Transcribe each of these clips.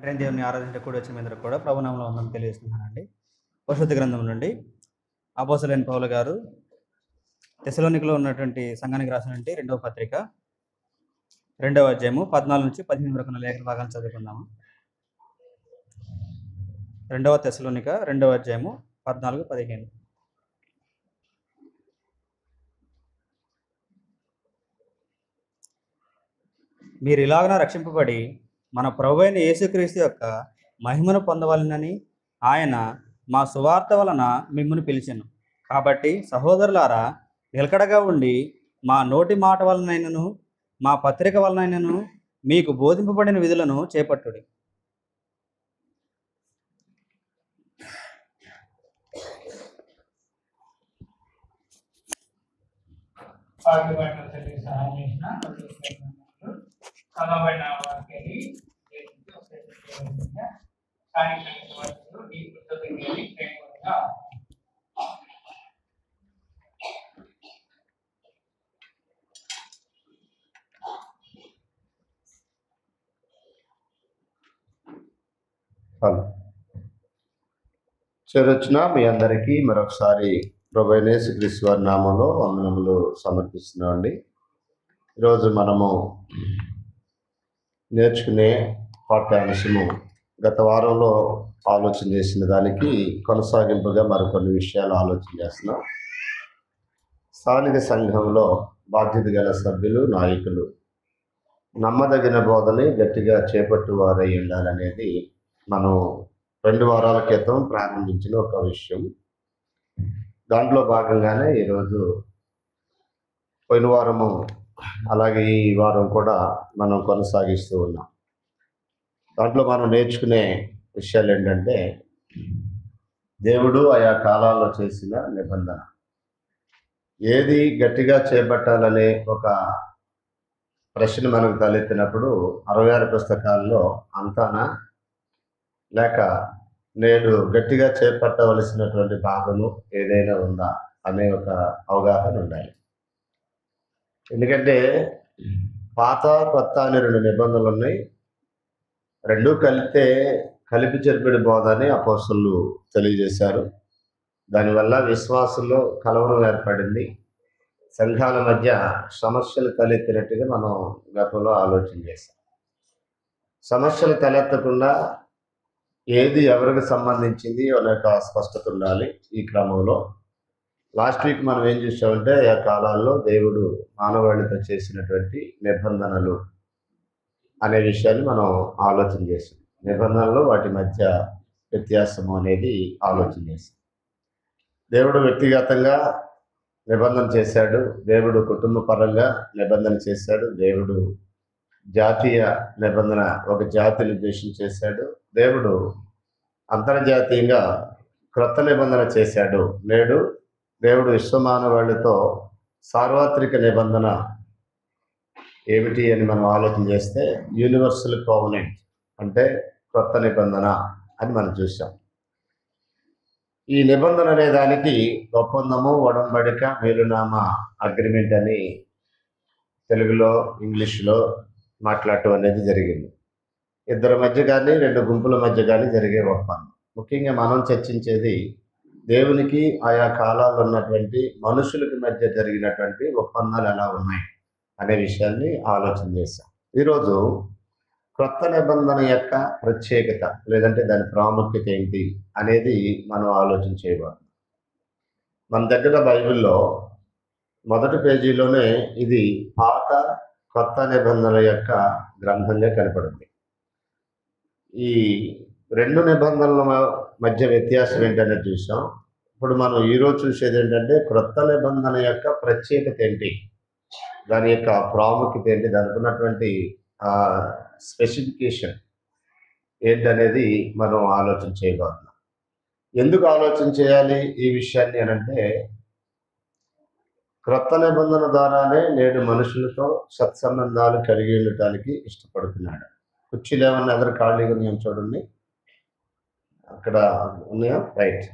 తండ్రి దేవుని ఆరాధించ కూడా వచ్చిన మీద కూడా ప్రభునామంలో ఉందని తెలియజేస్తున్నానండి. పరిశుద్ధ గ్రంథం నుండి అపోస్తలుడైన పౌలు గారు తెస్సలోనికలో ఉన్నటువంటి సంఘానికి రాసినటువంటి రెండవ పత్రిక 2వ అధ్యాయము 14 నుంచి 15 వరకు ఉన్న లేఖన భాగాన్ని చదువుకుందాము. 2వ తెస్సలోనిక 2వ అధ్యాయము 14-15. మీరు ఇలాగన రక్షింపబడి మన ప్రభువైన యేసుక్రీస్తు యొక్క మహిమను పొందవలెనని ఆయన మా సువార్త వలన మిమ్మును పిలిచెను. కాబట్టి సహోదరులారా, నిలకడగా ఉండి మా నోటి మాట వలనైనను మా పత్రిక వలనైనను మీకు బోధింపబడిన విధులను చేపట్టుడి. చదవబడిన వాక్యాన్ని చేరొచ్చిన మీ అందరికీ మరొకసారి ప్రభువైన యేసుక్రీస్తు వారి నామంలో వందనములు సమర్పిస్తున్నామండి. ఈరోజు మనము నేర్చుకునే పాఠ్యాంశము గత వారంలో ఆలోచన చేసిన దానికి కొనసాగింపుగా మరికొన్ని విషయాలు ఆలోచన చేస్తున్నాం. స్థానిక సంఘంలో బాధ్యత గల సభ్యులు, నాయకులు నమ్మదగిన బోధని గట్టిగా చేపట్టువారై ఉండాలనేది మనం 2 వారాల క్రితం ప్రారంభించిన ఒక విషయం. దాంట్లో భాగంగానే ఈరోజు పోయిన వారము అలాగే ఈ వారం కూడా మనం కొనసాగిస్తూ ఉన్నాం. దాంట్లో మనం నేర్చుకునే విషయాలు ఏంటంటే, దేవుడు ఆయా కాలాల్లో చేసిన నిబంధన ఏది గట్టిగా చేపట్టాలనే ఒక ప్రశ్న మనకు తలెత్తినప్పుడు 66 పుస్తకాల్లో అంతానా లేక నేడు గట్టిగా చేపట్టవలసినటువంటి భాగము ఏదైనా ఉందా అనే ఒక అవగాహన ఉండాలి. ఎందుకంటే పాత కొత్త అనే 2 నిబంధనలు ఉన్నాయి. రెండూ కలిపి చెప్పిన బోధ అని అపోస్తలులు తెలియజేశారు. దానివల్ల విశ్వాసుల్లో కలవరం ఏర్పడింది. సంఘాల మధ్య సమస్యలు తలెత్తినట్టుగా మనం గతంలో ఆలోచన చేశాం. సమస్యలు తలెత్తకుండా ఏది ఎవరికి సంబంధించింది అనేక స్పష్టత ఉండాలి. ఈ క్రమంలో లాస్ట్ వీక్ మనం ఏం చూసామంటే, ఆ కాలాల్లో దేవుడు మానవాళితో చేసినటువంటి నిబంధనలు అనే విషయాన్ని మనం ఆలోచన చేసాం. నిబంధనలు వాటి మధ్య వ్యత్యాసము అనేది ఆలోచన చేసాం. దేవుడు వ్యక్తిగతంగా నిబంధన చేశాడు. దేవుడు కుటుంబ పరంగా నిబంధన చేశాడు. దేవుడు జాతీయ నిబంధన ఒక జాతిని ఉద్దేశించి చేశాడు. దేవుడు అంతర్జాతీయంగా క్రొత్త నిబంధన చేశాడు. నేడు దేవుడు విశ్వమానవాళితో సార్వత్రిక నిబంధన ఏమిటి అని మనం ఆలోచన చేస్తే, యూనివర్సల్ కోవెనెంట్ అంటే క్రొత్త నిబంధన అని మనం చూసాం. ఈ నిబంధన అనే దానికి ఒప్పందము, ఒడంబడిక, మేలునామా, అగ్రిమెంట్ అని తెలుగులో ఇంగ్లీష్లో మాట్లాడటం అనేది జరిగింది. ఇద్దరి మధ్య కానీ 2 గుంపుల మధ్య కానీ జరిగే ఒప్పందం. ముఖ్యంగా మనం చర్చించేది దేవునికి ఆయా కాలాల్లో ఉన్నటువంటి మనుషులకి మధ్య జరిగినటువంటి ఒప్పందాలు ఎలా ఉన్నాయి అనే విషయాన్ని ఆలోచన చేశాం. ఈరోజు క్రొత్త నిబంధన యొక్క ప్రత్యేకత లేదంటే దాని ప్రాముఖ్యత ఏంటి అనేది మనం ఆలోచన చేయబోతున్నాం. మన దగ్గర బైబిల్లో మొదటి పేజీలోనే ఇది పాత కొత్త నిబంధనల యొక్క గ్రంథంగా కనపడుతుంది. ఈ 2 నిబంధనల మధ్య వ్యత్యాసం ఏంటనే చూసాం. ఇప్పుడు మనం ఈరోజు చూసేది ఏంటంటే, క్రొత్త నిబంధన యొక్క ప్రత్యేకత ఏంటి, దాని యొక్క ప్రాముఖ్యత ఏంటి, దానికి ఉన్నటువంటి స్పెసిఫికేషన్ ఏంటనేది మనం ఆలోచన చేయబోతున్నాం. ఎందుకు ఆలోచన చేయాలి ఈ విషయాన్ని అనంటే, క్రొత్త నిబంధన ద్వారానే నేడు మనుషులతో సత్సంబంధాలు కలిగి ఉండటానికి ఇష్టపడుతున్నాడు. కుర్చీలు ఏమన్నా ఎదురు ఖాళీగా ఉన్నాయని చూడండి. అక్కడ ఉన్నాయా? రైట్.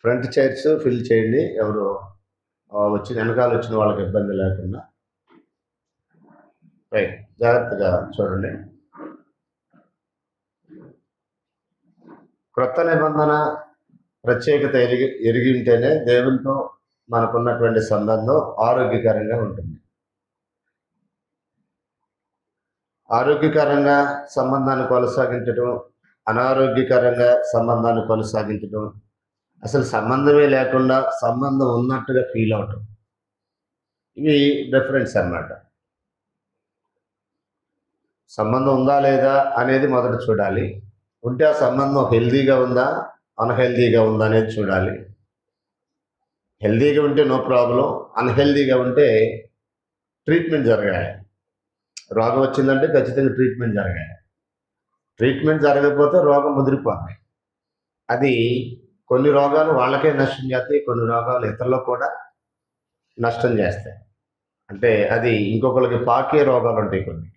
ఫ్రంట్ చైర్స్ ఫిల్ చేయండి. ఎవరు వెనకాల వచ్చిన వాళ్ళకి ఇబ్బంది లేకుండా. రైట్, జాగ్రత్తగా చూడండి. క్రొత్త నిబంధన ప్రత్యేకత ఎరిగి ఉంటేనే దేవునితో మనకున్నటువంటి సంబంధం ఆరోగ్యకరంగా ఉంటుంది. ఆరోగ్యకరంగా సంబంధాన్ని కొనసాగించడం, అనారోగ్యకరంగా సంబంధాన్ని కొనసాగించడం, అసలు సంబంధమే లేకుండా సంబంధం ఉన్నట్టుగా ఫీల్ అవటం, ఇవి డిఫరెన్స్ అన్నమాట. సంబంధం ఉందా లేదా అనేది మొదట చూడాలి. ఉంటే ఆ సంబంధం హెల్దీగా ఉందా, అన్హెల్దీగా ఉందా అనేది చూడాలి. హెల్దీగా ఉంటే నో ప్రాబ్లం, అన్హెల్దీగా ఉంటే ట్రీట్మెంట్ జరగాలి. రోగం వచ్చిందంటే ఖచ్చితంగా ట్రీట్మెంట్ జరగాలి. ట్రీట్మెంట్ జరగకపోతే రోగం ముదిరిపోతుంది. అది కొన్ని రోగాలు వాళ్ళకే నష్టం చేస్తాయి, కొన్ని రోగాలు ఇతరులకు కూడా నష్టం చేస్తాయి. అంటే అది ఇంకొకరికి పాకే రోగాలు ఉంటాయి కొన్ని.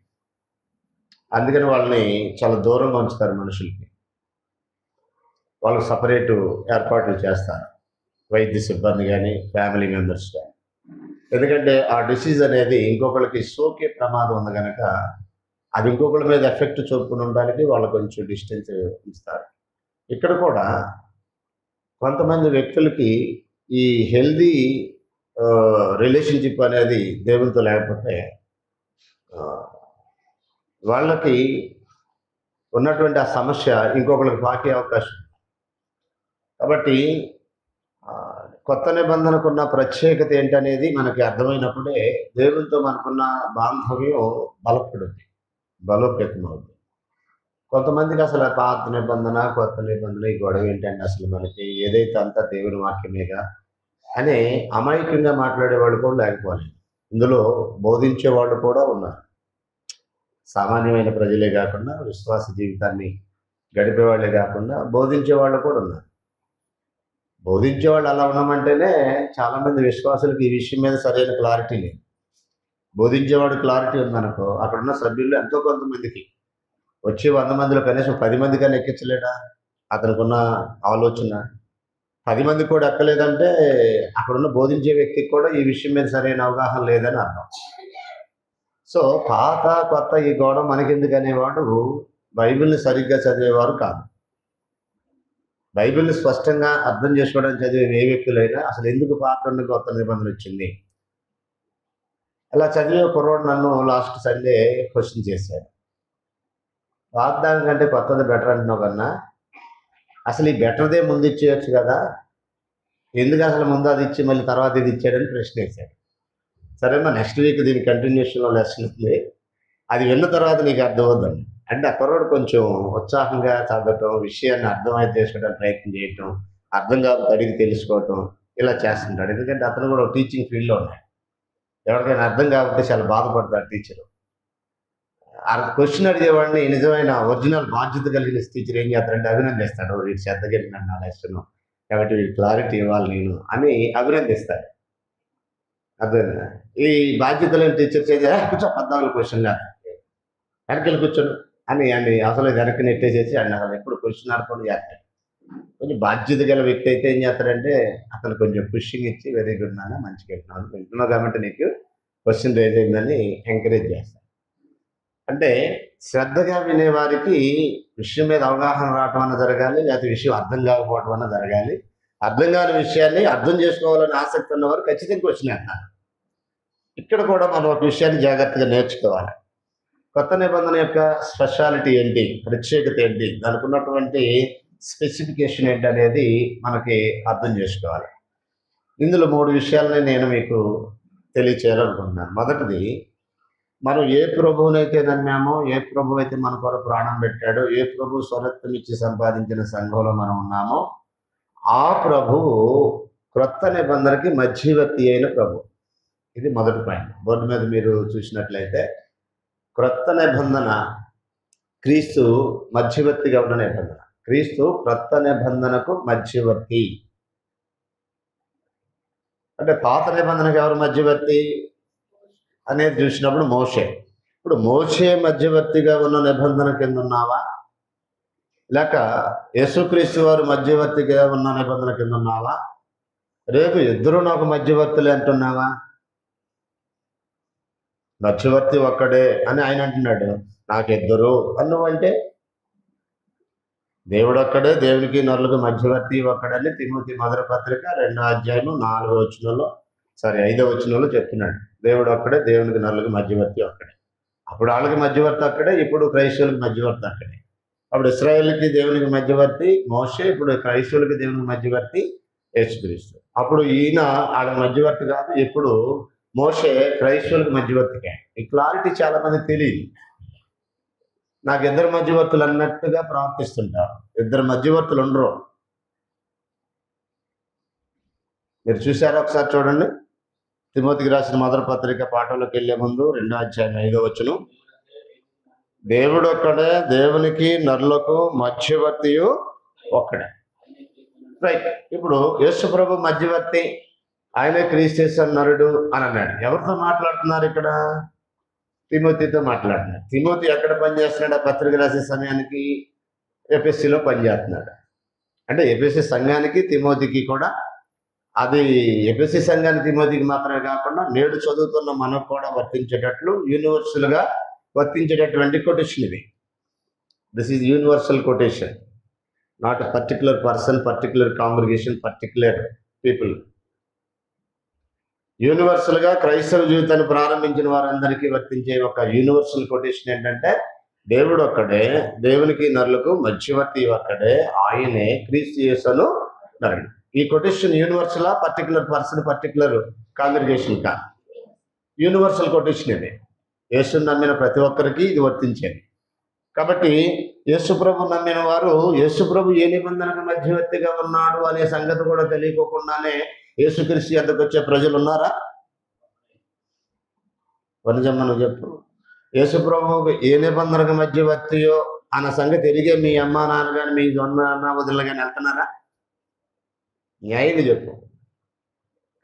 అందుకని వాళ్ళని చాలా దూరంగా ఉంచుతారు మనుషులకి. వాళ్ళకి సపరేటు ఏర్పాట్లు చేస్తారు, వైద్య సిబ్బంది కానీ ఫ్యామిలీ మెంబర్స్ కానీ. ఎందుకంటే ఆ డిసీజ్ అనేది ఇంకొకరికి సోకే ప్రమాదం ఉంది కనుక అది ఇంకొకరి మీద ఎఫెక్ట్ చూపుకుని ఉండడానికి వాళ్ళు కొంచెం డిస్టెన్స్ ఇస్తారు. ఇక్కడ కూడా కొంతమంది వ్యక్తులకి ఈ హెల్దీ రిలేషన్షిప్ అనేది దేవునితో లేకపోతే వాళ్ళకి ఉన్నటువంటి ఆ సమస్య ఇంకొకరికి పాకే అవకాశం. కాబట్టి కొత్త నిబంధనకున్న ప్రత్యేకత ఏంటనేది మనకి అర్థమైనప్పుడే దేవునితో మనకున్న బాంధవ్యం బలోపేతం అవుతుంది. కొంతమందికి అసలు పాత నిబంధన కొత్త నిబంధన ఈ గొడవ ఏంటంటే అసలు మనకి ఏదైతే అంతా దేవుని వాక్యమేగా అని అమాయకంగా మాట్లాడే వాళ్ళు కూడా లేకపోలేదు. ఇందులో బోధించే వాళ్ళు కూడా ఉన్నారు. సామాన్యమైన ప్రజలే కాకుండా విశ్వాస జీవితాన్ని గడిపేవాళ్ళే కాకుండా బోధించే వాళ్ళు కూడా ఉన్నారు. బోధించేవాళ్ళు అలా ఉన్నామంటేనే చాలామంది విశ్వాసులకు ఈ విషయం మీద సరైన క్లారిటీ లేదు. బోధించేవాడు క్లారిటీ ఉందనుకో, అక్కడున్న సభ్యులు ఎంతో కొంతమందికి వచ్చి 100 మందిలో కనీసం 10 మందికైనా ఎక్కించలేడా అతనికి ఉన్న ఆలోచన. 10 మందికి కూడా ఎక్కలేదంటే అక్కడున్న బోధించే వ్యక్తికి కూడా ఈ విషయం మీద సరైన అవగాహన లేదని అర్థం. సో పాత కొత్త ఈ గొడవ మనకెందుకు అనేవాడు బైబిల్ని సరిగ్గా చదివేవారు కాదు. బైబిల్ని స్పష్టంగా అర్థం చేసుకోవడానికి చదివే ఏ వ్యక్తులైనా అసలు ఎందుకు పాత నుండి కొత్త నిబంధన వచ్చింది. అలా చదివే కుర్రోడు నన్ను లాస్ట్ సండే క్వశ్చన్ చేశాడు. వాగ్దానం కంటే కొత్తది బెటర్ అంటున్నావు కన్నా అసలు ఈ బెటర్దే ముందు ఇచ్చేయచ్చు కదా, ఎందుకు అసలు ముందు అది ఇచ్చి మళ్ళీ తర్వాత ఇది ఇచ్చాడని ప్రశ్న వేశాడు. సరేమ్మా నెక్స్ట్ వీక్ దీని కంటిన్యూషన్లో లెసన్ ఉంది, అది విన్న తర్వాత నీకు అర్థమవుద్దండి అంటే ఆ కుర్రోడు కొంచెం ఉత్సాహంగా చదవటం, విషయాన్ని అర్థమైతే చేసుకోవడానికి ప్రయత్నం చేయటం, అర్థం కాకపోతే అడిగి తెలుసుకోవటం ఇలా చేస్తుంటాడు. ఎందుకంటే అతను కూడా టీచింగ్ ఫీల్డ్లో ఉన్నాడు. ఎవరికైనా అర్థం కాకపోతే చాలా బాధపడతాడు టీచరు. ఆ క్వశ్చన్ అడిగేవాడిని నిజమైన ఒరిజినల్ బాధ్యత కలిగిన టీచర్ ఏం చేస్తాడంటే అభినందిస్తాడు. వీడు శ్రద్ధ కలిగిన నా లెసన్ కాబట్టి వీడు క్లారిటీ ఇవ్వాలి నేను అని అభినందిస్తాడు. అర్థమైందా? ఈ బాధ్యత లేని టీచర్స్ ఏం చేయాలి, కూర్చో 14 క్వశ్చన్ కాదు వెనకెళ్ళి కూర్చోను అని అసలు వెనక్కి నెట్టేసేసి అండి అసలు ఎప్పుడు క్వశ్చన్ ఆడుకొని చేస్తాడు. కొంచెం బాధ్యత గల వ్యక్తి అయితే ఏం చేస్తాడంటే అతను కొంచెం పుషింగ్ ఇచ్చి వెరీ గుడ్ నాన్న మంచిగా వెళ్తున్నాను వింటున్నావు కాబట్టి నీకు క్వశ్చన్ రేజ్ అయిందని ఎంకరేజ్ చేస్తాడు. అంటే శ్రద్ధగా వినేవారికి విషయం మీద అవగాహన రావటం అన్న జరగాలి, లేకపోతే విషయం అర్థం కాకపోవటం అన్న జరగాలి. అర్థం కాని విషయాన్ని అర్థం చేసుకోవాలని ఆసక్తి ఉన్నవారు ఖచ్చితంగా క్వశ్చన్ వేస్తారు. ఇక్కడ కూడా మనం ఒక విషయాన్ని జాగ్రత్తగా నేర్చుకోవాలి. కొత్త నిబంధన యొక్క స్పెషాలిటీ ఏంటి, ప్రత్యేకత ఏంటి, దానికి ఉన్నటువంటి స్పెసిఫికేషన్ ఏంటి అనేది మనకి అర్థం చేసుకోవాలి. ఇందులో 3 విషయాలని నేను మీకు తెలియచేయాలనుకుంటున్నాను. మొదటిది, మనం ఏ ప్రభువునైతే నమ్మామో, ఏ ప్రభు అయితే మన కొరకు ప్రాణం పెట్టాడో, ఏ ప్రభు స్వరత్వం ఇచ్చి సంపాదించిన సంఘంలో మనం ఉన్నామో ఆ ప్రభువు క్రొత్త నిబంధనకి మధ్యవర్తి అయిన ప్రభు. ఇది మొదటి పాయింట్. బోర్డు మీద మీరు చూసినట్లయితే క్రొత్త నిబంధన క్రీస్తు మధ్యవర్తిగా ఉన్న నిబంధన. క్రీస్తు క్రొత్త నిబంధనకు మధ్యవర్తి. అంటే పాత నిబంధనకు ఎవరు మధ్యవర్తి అనేది చూసినప్పుడు మోషే. ఇప్పుడు మోషే మధ్యవర్తిగా ఉన్న నిబంధన కింద ఉన్నావా, లేక యేసుక్రీస్తు వారు మధ్యవర్తిగా ఉన్న నిబంధన కింద ఉన్నావా, రేపు ఇద్దరు నాకు మధ్యవర్తులే అంటున్నావా? మధ్యవర్తి ఒక్కడే అని ఆయన అంటున్నాడు. నాకిద్దరు అన్నువంటే దేవుడు ఒక్కడే, దేవునికి నరులకు మధ్యవర్తి ఒక్కడని తిమోతి మొదటి పత్రిక 2వ అధ్యాయం 4వ వచనంలో 5వ వచనంలో చెప్తున్నాడు. దేవుడు ఒక్కడే, దేవునికి నరులకు మధ్యవర్తి ఒక్కడే. అప్పుడు వాళ్ళకి మధ్యవర్తి అక్కడే, ఇప్పుడు క్రైస్తవులకు మధ్యవర్తి అక్కడే. అప్పుడు ఇశ్రాయేలుకి దేవునికి మధ్యవర్తి మోషే, ఇప్పుడు క్రైస్తవులకి దేవునికి మధ్యవర్తి యేసుక్రీస్తు. అప్పుడు ఈయన వాళ్ళకి మధ్యవర్తి కాదు, ఇప్పుడు మోషే క్రైస్తవులకు మధ్యవర్తికే. ఈ క్లారిటీ చాలా మంది తెలియదు. నాకు ఇద్దరు మధ్యవర్తులు అన్నట్టుగా ప్రవర్తిస్తుంటారు. ఇద్దరు మధ్యవర్తులు ఉండరు. మీరు చూసారా? ఒకసారి చూడండి. తిమోతికి రాసిన మొదటి పత్రిక పాఠంలోకి వెళ్లే ముందు 2వ అధ్యాయం 5వ వచనం. దేవుడు ఒక్కడే, దేవునికి నరులకు మధ్యవర్తి ఒక్కడే. రైట్. ఇప్పుడు యేసు ప్రభు మధ్యవర్తి, ఆయనే క్రీస్తు నరుడు అని అన్నాడు. ఎవరితో మాట్లాడుతున్నారు ఇక్కడ? తిమోతితో మాట్లాడుతున్నాడు. తిమోతి ఎక్కడ పనిచేస్తున్నాడు? ఆ పత్రిక రాసే సమయానికి ఎఫెసీలో పనిచేస్తున్నాడు. అంటే ఎఫెసీ సంఘానికి తిమోతికి కూడా, అది ఎఫెసీ సంఘానికి తిమోతికి మాత్రమే కాకుండా నేడు చదువుతున్న మనకు కూడా వర్తించేటట్లు యూనివర్సల్గా వర్తించేటటువంటి కొటేషన్ ఇది. This is universal quotation, not particular person, particular congregation, particular people. యూనివర్సల్గా క్రైస్తవ జీవితాన్ని ప్రారంభించిన వారందరికీ వర్తించే ఒక యూనివర్సల్ కొటేషన్ ఏంటంటే, దేవుడు ఒక్కడే, దేవునికి నరులకు మధ్యవర్తి ఒక్కడే, ఆయనే క్రీస్తు యేసు నరుడు. ఈ quotation universal, particular person, particular congregation కా యూనివర్సల్ కొటేషన్ ఇది. యేసుని నమ్మిన ప్రతి ఒక్కరికి ఇది వర్తించేది. కాబట్టి యేసుప్రభు నమ్మిన వారు యేసుప్రభు ఏ నిబంధనకు మధ్యవర్తిగా ఉన్నాడు అనే సంగతి కూడా తెలియకోకుండానే యేసుక్రీస్తు వద్దకు వచ్చే ప్రజలు ఉన్నారా? వనజమ్మను చెప్పు. యేసుప్రభు ఏ నిబంధనకు మధ్యవర్తియో అన్న సంగతి తిరిగే మీ అమ్మ నాన్న కానీ మీ అన్న వదిలి కానీ వెళ్తున్నారా? న్యాయంగా చెప్పు.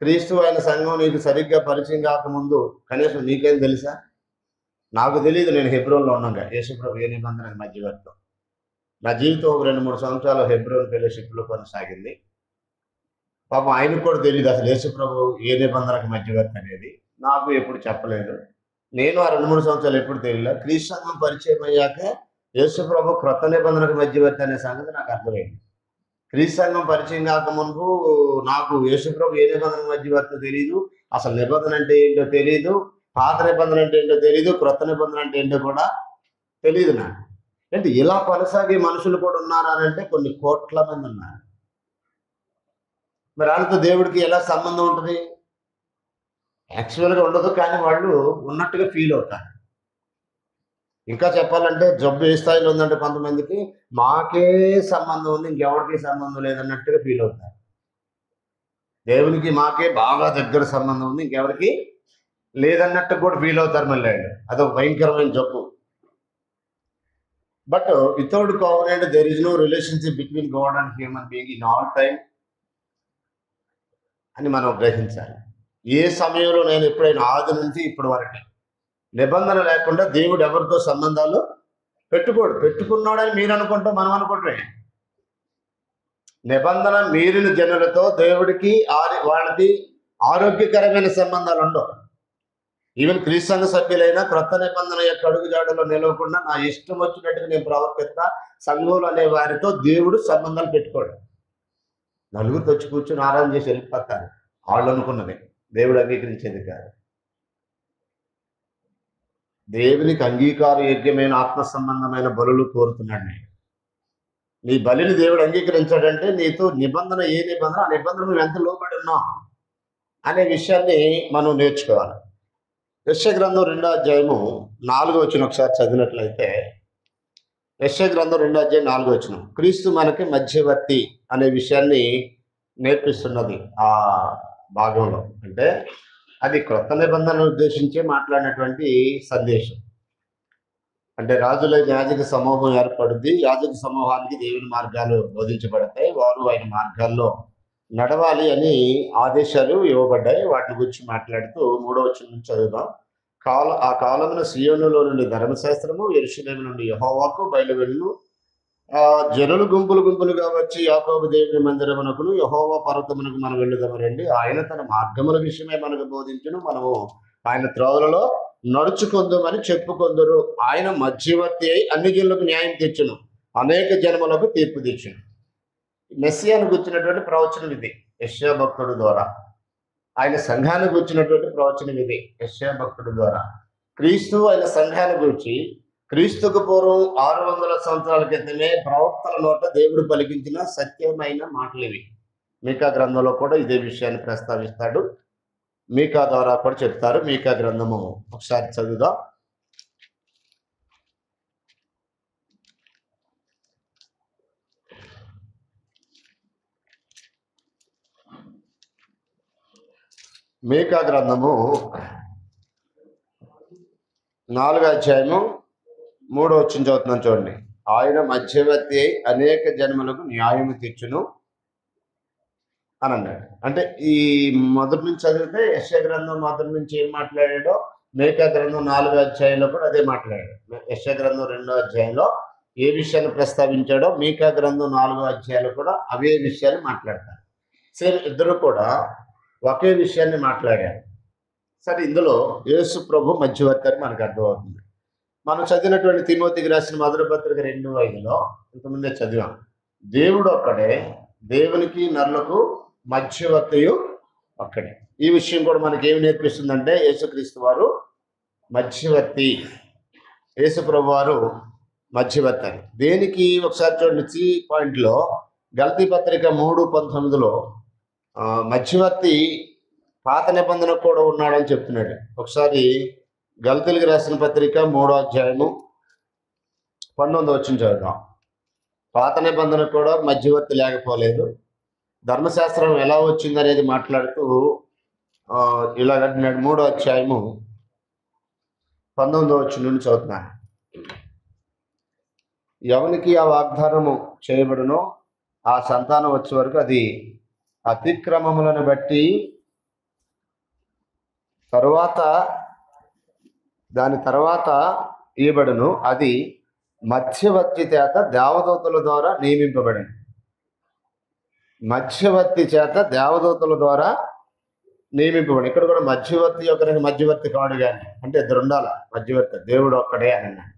క్రీస్తు ఆయన సంఘం నీకు సరిగ్గా పరిచయం కాకముందు కనీసం నీకేం తెలుసా? నాకు తెలియదు. నేను హెబ్రోన్లో ఉన్నాగా యేసుప్రభు ఏ నిబంధనకు మధ్యవర్తి. నా జీవితం 2-3 సంవత్సరాలు హెబ్రోన్ ఫెలోషిప్లో కొనసాగింది. పాపం ఆయనకు కూడా తెలియదు అసలు యేసుప్రభు ఏ నిబంధనకు మధ్యవర్తి అనేది. నాకు ఎప్పుడు చెప్పలేదు. నేను ఆ 2-3 సంవత్సరాలు ఎప్పుడు తెలియలేదు. క్రీస్తు సంఘం పరిచయం అయ్యాక యేసుప్రభు క్రొత్త నిబంధనకు మధ్యవర్తి అనే సంగతి నాకు అర్థమైంది. క్రీస్తు సంఘం పరిచయం కాకముందు నాకు యేసుప్రభు ఏ నిబంధనకు మధ్యవర్తి తెలియదు. అసలు నిబంధన అంటే ఏంటో తెలియదు. పాత నిబంధన అంటే ఏంటో తెలియదు. క్రొత్త నిబంధన అంటే ఏంటో కూడా తెలియదు నాకు. అంటే ఇలా కొనసాగే మనుషులు కూడా ఉన్నారు అని అంటే కొన్ని కోట్ల మంది ఉన్నారు. మరి వాళ్ళతో దేవుడికి ఎలా సంబంధం ఉంటుంది? యాక్చువల్గా ఉండదు, కానీ వాళ్ళు ఉన్నట్టుగా ఫీల్ అవుతారు. ఇంకా చెప్పాలంటే జబ్బు ఏ స్థాయిలో ఉందంటే కొంతమందికి మాకే సంబంధం ఉంది, ఇంకెవరికి సంబంధం లేదన్నట్టుగా ఫీల్ అవుతారు. దేవునికి మాకే బాగా దగ్గర సంబంధం ఉంది, ఇంకెవరికి లేదన్నట్టు కూడా ఫీల్ అవుతారు. మళ్ళీ అదొక భయంకరమైన జబ్బు. But without covenant there is no relationship between God and human being in all time అని మనం గ్రహించాలి. ఏ సమయంలో నేను ఎప్పుడైనా ఆది నుంచి ఇప్పటి వరకు నిబంధన లేకుండా దేవుడు ఎవరితో సంబంధాలు పెట్టుకోడు. పెట్టుకున్నాడని మీరు అనుకుంటాం, మనం అనుకుంటాం. నిబంధన మీరిన జనులతో దేవుడికి వాళ్ళకి ఆరోగ్యకరమైన సంబంధాలు ఉండవు. ఈవెన్ క్రీస్తు సంఘ సభ్యులైనా క్రొత్త నిబంధన యొక్క అడుగుజాడలో నిలవకుండా నా ఇష్టం వచ్చినట్టుగా నేను ప్రవర్తిస్తా సంఘంలో అనే వారితో దేవుడు సంబంధాలు పెట్టుకోడు. నలుగురు వచ్చి కూర్చొని ఆరాధన చేసి వెళ్ళిపోతారు. వాళ్ళు అనుకున్నది దేవుడు అంగీకరించేది కాదు. దేవునికి అంగీకారయోగ్యమైన ఆత్మ సంబంధమైన బలులు కోరుతున్నాడు. నీ బలిని దేవుడు అంగీకరించాడంటే నీతో నిబంధన ఏ నిబంధన, ఆ నిబంధన నువ్వు ఎంత లోబడి ఉన్నావు అనే విషయాన్ని మనం నేర్చుకోవాలి. యెషయా గ్రంథం 2వ అధ్యాయము 4వ వచనం ఒకసారి చదివినట్లయితే, యెషయా గ్రంథం 2వ అధ్యాయం 4వ వచనం క్రీస్తు మనకి మధ్యవర్తి అనే విషయాన్ని నేర్పిస్తున్నది. ఆ భాగంలో అంటే అది క్రొత్త నిబంధనను ఉద్దేశించే మాట్లాడినటువంటి సందేశం. అంటే రాజులైన యాజక సమూహం ఏర్పడుద్ది. యాజక సమూహానికి దేవుని మార్గాలు బోధించబడతాయి. వారు ఆయన మార్గాల్లో నడవాలి అని ఆదేశాలు ఇవ్వబడ్డాయి. వాటి గురించి మాట్లాడుతూ 3వ వచనం నుంచి చదువుదాం. ఆ కాలమున సియోనులో నుండి ధర్మశాస్త్రము, యెరూషలేము నుండి యెహోవాకు బయలువెళ్ళును. జనులు గుంపులు గుంపులుగా వచ్చి యాకోబు దేవుని మందిరమునకును యెహోవా పర్వతమునకు మనం వెళ్ళుదాము రండి. ఆయన తన మార్గముల విషయమే మనకు బోధించును. మనము ఆయన త్రోవలలో నడుచుకుందామని చెప్పుకొందరు. ఆయన మధ్యవర్తి అయి అన్ని జనులకు న్యాయం తెచ్చును. అనేక జన్మలకు తీర్పు తీర్చును. మెస్సియాను గుర్చినటువంటి ప్రవచనం ఇది యెషయా భక్తుడి ద్వారా. ఆయన సంఘాన్ని గుర్చినటువంటి ప్రవచనం ఇది యెషయా భక్తుడి ద్వారా. క్రీస్తు ఆయన సంఘాన్ని గురించి క్రీస్తుకు పూర్వం 600 సంవత్సరాల క్రితమే ప్రవక్తల నోట దేవుడు పలికించిన సత్యమైన మాటలు ఇవి. మీకా గ్రంథంలో కూడా ఇదే విషయాన్ని ప్రస్తావిస్తాడు. మీకా ద్వారా కూడా చెప్తారు. మీకా గ్రంథము ఒకసారి చదువుదాం. మీకా గ్రంథము 4వ అధ్యాయము 3వ వచనం చదువుతున్నాను చూడండి. ఆయన మధ్యవర్తి అయి అనేక జన్మలకు న్యాయము తీర్చును అని అన్నాడు. అంటే ఈ మొదటి నుంచి చదివితే యెషయా గ్రంథం మొదటి నుంచి ఏం మాట్లాడాడో మీకా గ్రంథం 4వ అధ్యాయంలో కూడా అదే మాట్లాడాడు. యెషయా గ్రంథం 2వ అధ్యాయంలో ఏ విషయాన్ని ప్రస్తావించాడో మీకా గ్రంథం 4వ అధ్యాయంలో కూడా అవే విషయాన్ని మాట్లాడతారు. సేమ్ ఇద్దరు కూడా ఒకే విషయాన్ని మాట్లాడారు. సరే, ఇందులో యేసు ప్రభు మధ్యవర్తి అని మనకు అర్థమవుతుంది. మనం చదివినటువంటి తిమోతికి రాసిన మొదటి పత్రిక 2:5లో ఇంతకుముందే చదివాం. దేవుడు ఒక్కడే, దేవునికి నరులకు మధ్యవర్తియు ఒక్కడే. ఈ విషయం కూడా మనకి ఏమి నేర్పిస్తుందంటే యేసుక్రీస్తు వారు మధ్యవర్తి, యేసు ప్రభు వారు మధ్యవర్తి అని. దేనికి ఒకసారి చూడండి. సి పాయింట్లో గలతీ పత్రిక 3:19లో మధ్యవర్తి పాత నిబంధనకు కూడా ఉన్నాడని చెప్తున్నాడు. ఒకసారి గలతీలకు రాసిన పత్రిక 3వ అధ్యాయము 19వ వచనం చదువుదాం. పాత నిబంధనకు కూడా మధ్యవర్తి లేకపోలేదు. ధర్మశాస్త్రం ఎలా వచ్చింది అనేది మాట్లాడుతూ ఇలా అంటున్నాడు. 3వ అధ్యాయము 19వ వచనం నుండి చదువుతున్నాను. ఎవనికి ఆ వాగ్దానము చేయబడునో ఆ సంతానం వచ్చే వరకు అది అతిక్రమములను బట్టి దాని తర్వాత ఇవ్వబడును. అది మధ్యవర్తి చేత దేవదూతల ద్వారా నియమింపబడింది. మధ్యవర్తి చేత దేవదూతల ద్వారా నియమింపబడి. ఇక్కడ కూడా మధ్యవర్తి ఒకరికి మధ్యవర్తి కాడు కానీ, అంటే ఇద్దరు ఉండాలి మధ్యవర్తి. దేవుడు ఒక్కడే అని అన్నాడు.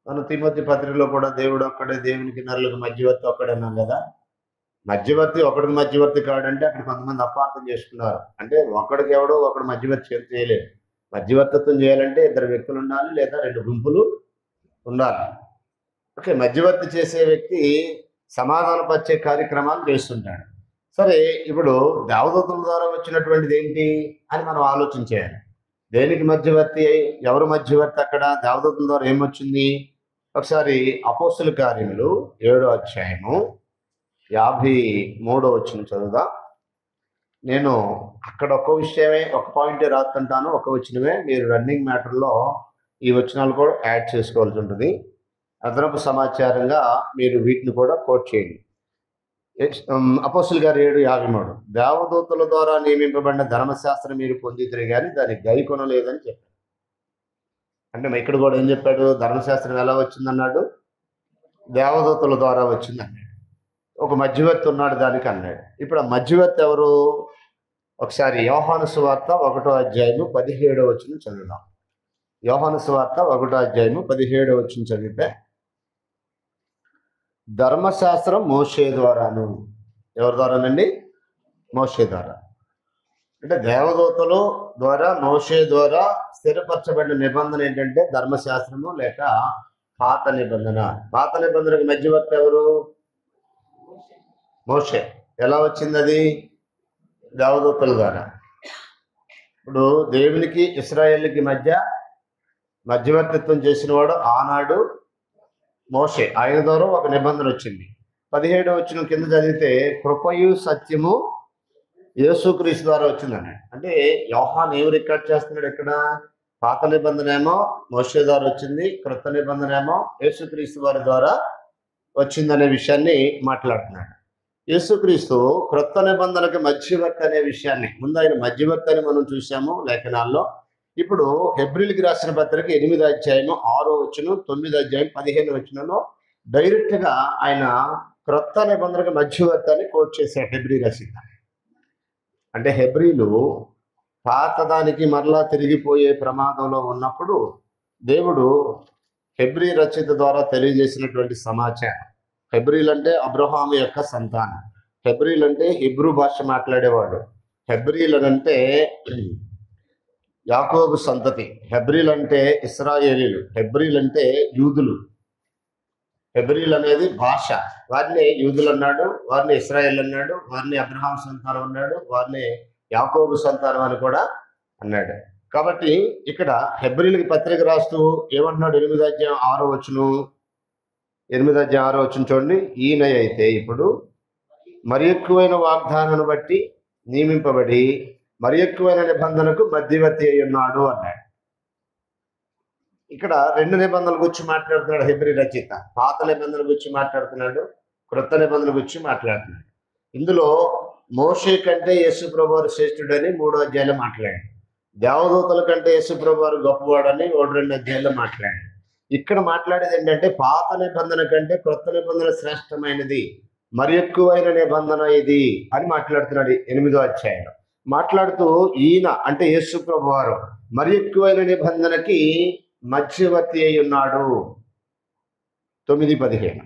మనం తిమోతి పత్రికలో కూడా దేవుడు ఒక్కడే, దేవునికి నరులకు మధ్యవర్తి ఒక్కడే అన్నాం కదా. మధ్యవర్తి ఒకడికి మధ్యవర్తి కాడంటే అక్కడ కొంతమంది అపార్థం చేసుకున్నారు. అంటే ఒకడికి ఎవడో ఒకడు మధ్యవర్తి చేయలేదు. మధ్యవర్తిత్వం చేయాలంటే ఇద్దరు వ్యక్తులు ఉండాలి, లేదా 2 గుంపులు ఉండాలి. ఓకే, మధ్యవర్తి చేసే వ్యక్తి సమాధానపరిచే కార్యక్రమాలు చేస్తుంటాడు. సరే, ఇప్పుడు దేవదూతల ద్వారా వచ్చినటువంటిది ఏంటి అని మనం ఆలోచించేయాలి. దేనికి మధ్యవర్తి, ఎవరు మధ్యవర్తి? అక్కడ దేవదూతల ద్వారా ఏమొచ్చింది? ఒకసారి అపోస్తుల కార్యములు 7వ అధ్యాయము 53వ వచనం చదువుదాం. నేను అక్కడ ఒక విషయమే, ఒక పాయింటే రాస్తుంటాను, ఒక వచనమే. మీరు రన్నింగ్ మ్యాటర్లో ఈ వచనాలు కూడా యాడ్ చేసుకోవాల్సి ఉంటుంది. అదనపు సమాచారంగా మీరు వీటిని కూడా కోట్ చేయండి. అపోస్తుల గారు 7:53 దేవదూతల ద్వారా నియమింపబడిన ధర్మశాస్త్రం మీరు పొందితే కానీ దాన్ని గైకొనలేదని చెప్పాడు. అంటే ఇక్కడ కూడా ఏం చెప్పాడు? ధర్మశాస్త్రం ఎలా వచ్చిందన్నాడు? దేవదూతల ద్వారా వచ్చిందన్నాడు. ఒక మధ్యవర్తి ఉన్నాడు దానికి అన్నాడు. ఇప్పుడు ఆ మధ్యవర్తి ఎవరు? ఒకసారి యోహాను సువార్త 1వ అధ్యాయము 17వ వచనం చదువుదాం. యోహాను సువార్త 1వ అధ్యాయము 17వ వచనం చదివితే, ధర్మశాస్త్రం మోషే ద్వారాను. ఎవరి ద్వారానండి? మోషే ద్వారా. అంటే దేవదూతలు ద్వారా, మోషే ద్వారా స్థిరపరచబడిన నిబంధన ఏంటంటే ధర్మశాస్త్రము లేక పాత నిబంధన. పాత నిబంధనకు మధ్యవర్తి ఎవరు? మోషే. ఎలా వచ్చింది అది? దేవదూతల ద్వారా. ఇప్పుడు దేవునికి ఇశ్రాయేలుకి మధ్యవర్తిత్వం చేసిన వాడు ఆనాడు మోషే. ఆయన ద్వారా ఒక నిబంధన వచ్చింది. 17వ వచనం కింద చదివితే కృపయు సత్యము యేసుక్రీస్తు ద్వారా వచ్చిందన్నాడు. అంటే యోహాను ఏం రికార్డ్ చేస్తున్నాడు ఇక్కడ? పాత నిబంధన ఏమో మోషే ద్వారా వచ్చింది, క్రొత్త నిబంధన ఏమో యేసుక్రీస్తు వారి ద్వారా వచ్చిందనే విషయాన్ని మాట్లాడుతున్నాడు. యేసుక్రీస్తు క్రొత్త నిబంధనకు మధ్యవర్తి అనే విషయాన్ని ముందు ఆయన మధ్యవర్తి అని మనం చూసాము లేఖనాల్లో. ఇప్పుడు హెబ్రీయులకు రాసిన పత్రిక 8వ అధ్యాయము 6వ వచనం, 9వ అధ్యాయం 15వ వచనంలో డైరెక్ట్గా ఆయన క్రొత్త నిబంధనకు మధ్యవర్తి అని కోట్ చేశాడు హెబ్రీ రచయిత. అంటే హెబ్రీలు పాతదానికి మరలా తిరిగిపోయే ప్రమాదంలో ఉన్నప్పుడు దేవుడు హెబ్రీ రచయిత ద్వారా తెలియజేసినటువంటి సమాచారం. హెబ్రీలు అంటే అబ్రహాము యొక్క సంతానం. హెబ్రీలు అంటే హిబ్రూ భాష మాట్లాడేవాడు. హెబ్రీలు అంటే యాకోబు సంతతి. హెబ్రీలు అంటే ఇశ్రాయేలీలు. హెబ్రీలు అంటే యూదులు. హెబ్రీలు అనేది భాష. వారిని యూదులు అన్నాడు, వారిని ఇశ్రాయేల్ అన్నాడు, వారిని అబ్రహాం సంతానం అన్నాడు, వారిని యాకోబు సంతానం అని కూడా అన్నాడు. కాబట్టి ఇక్కడ హెబ్రీలకి పత్రిక రాస్తూ ఏమంటున్నాడు? 8 అధ్యాయం 6 చూడండి. ఈయన అయితే ఇప్పుడు మరి ఎక్కువైన వాగ్దానాన్ని బట్టి నియమింపబడి మరి ఎక్కువైన నిబంధనకు మధ్యవర్తి అయి ఉన్నాడు అన్నాడు. ఇక్కడ 2 నిబంధనల గురించి మాట్లాడుతున్నాడు హెబ్రీ రచయిత. పాత నిబంధనల గురించి మాట్లాడుతున్నాడు, క్రొత్త నిబంధనల గురించి మాట్లాడుతున్నాడు. ఇందులో మోషే కంటే యేసు ప్రభువారు శ్రేష్ఠుడని 3వ అధ్యాయంలో మాట్లాడాడు. దేవదూతల కంటే యేసు ప్రభువారు గొప్పవాడని 1-2 అధ్యాయంలో మాట్లాడాడు. ఇక్కడ మాట్లాడేది ఏంటంటే పాత నిబంధన కంటే క్రొత్త నిబంధన శ్రేష్టమైనది, మరి ఎక్కువైన నిబంధన ఇది అని మాట్లాడుతున్నాడు 8వ అధ్యాయంలో. మాట్లాడుతూ ఈయన అంటే యేసు ప్రభువారు మరి ఎక్కువైన నిబంధనకి మధ్యవర్తి అయి ఉన్నాడు. 9-15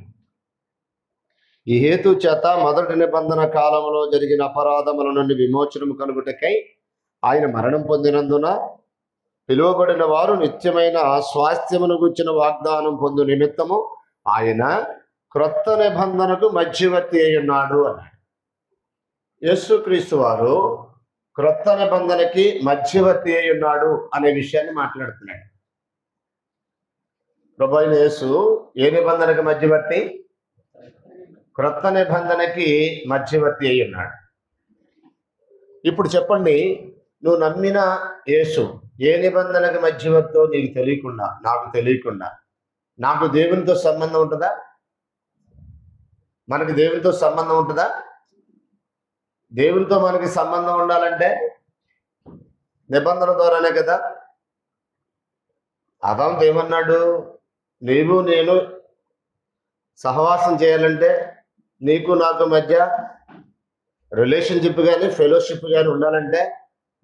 ఈ హేతు చేత మొదటి నిబంధన కాలంలో జరిగిన అపరాధముల నుండి విమోచనము కలుగుటకై ఆయన మరణం పొందినందున పిలువబడిన వారు నిత్యమైన స్వాస్థ్యమును గుర్చిన వాగ్దానం పొందు నిమిత్తము ఆయన క్రొత్త నిబంధనకు మధ్యవర్తి అయి ఉన్నాడు అన్నాడు. యేసుక్రీస్తు వారు క్రొత్త నిబంధనకి మధ్యవర్తి అయి ఉన్నాడు అనే విషయాన్ని మాట్లాడుతున్నాడు. ప్రభు అయిన యేసు ఏ నిబంధనకి మధ్యవర్తి? క్రొత్త నిబంధనకి మధ్యవర్తి అయి ఉన్నాడు. ఇప్పుడు చెప్పండి, నువ్వు నమ్మిన యేసు ఏ నిబంధనకి మధ్యవర్తో నీకు తెలియకుండా, నాకు తెలియకుండా, నాకు దేవునితో సంబంధం ఉంటుందా? మనకి దేవునితో సంబంధం ఉంటుందా? దేవునితో మనకి సంబంధం ఉండాలంటే నిబంధన ద్వారానే కదా. ఆదాము ఏమన్నాడు? నీవు నేను సహవాసం చేయాలంటే నీకు నాకు మధ్య రిలేషన్షిప్ కానీ ఫెలోషిప్ కానీ ఉండాలంటే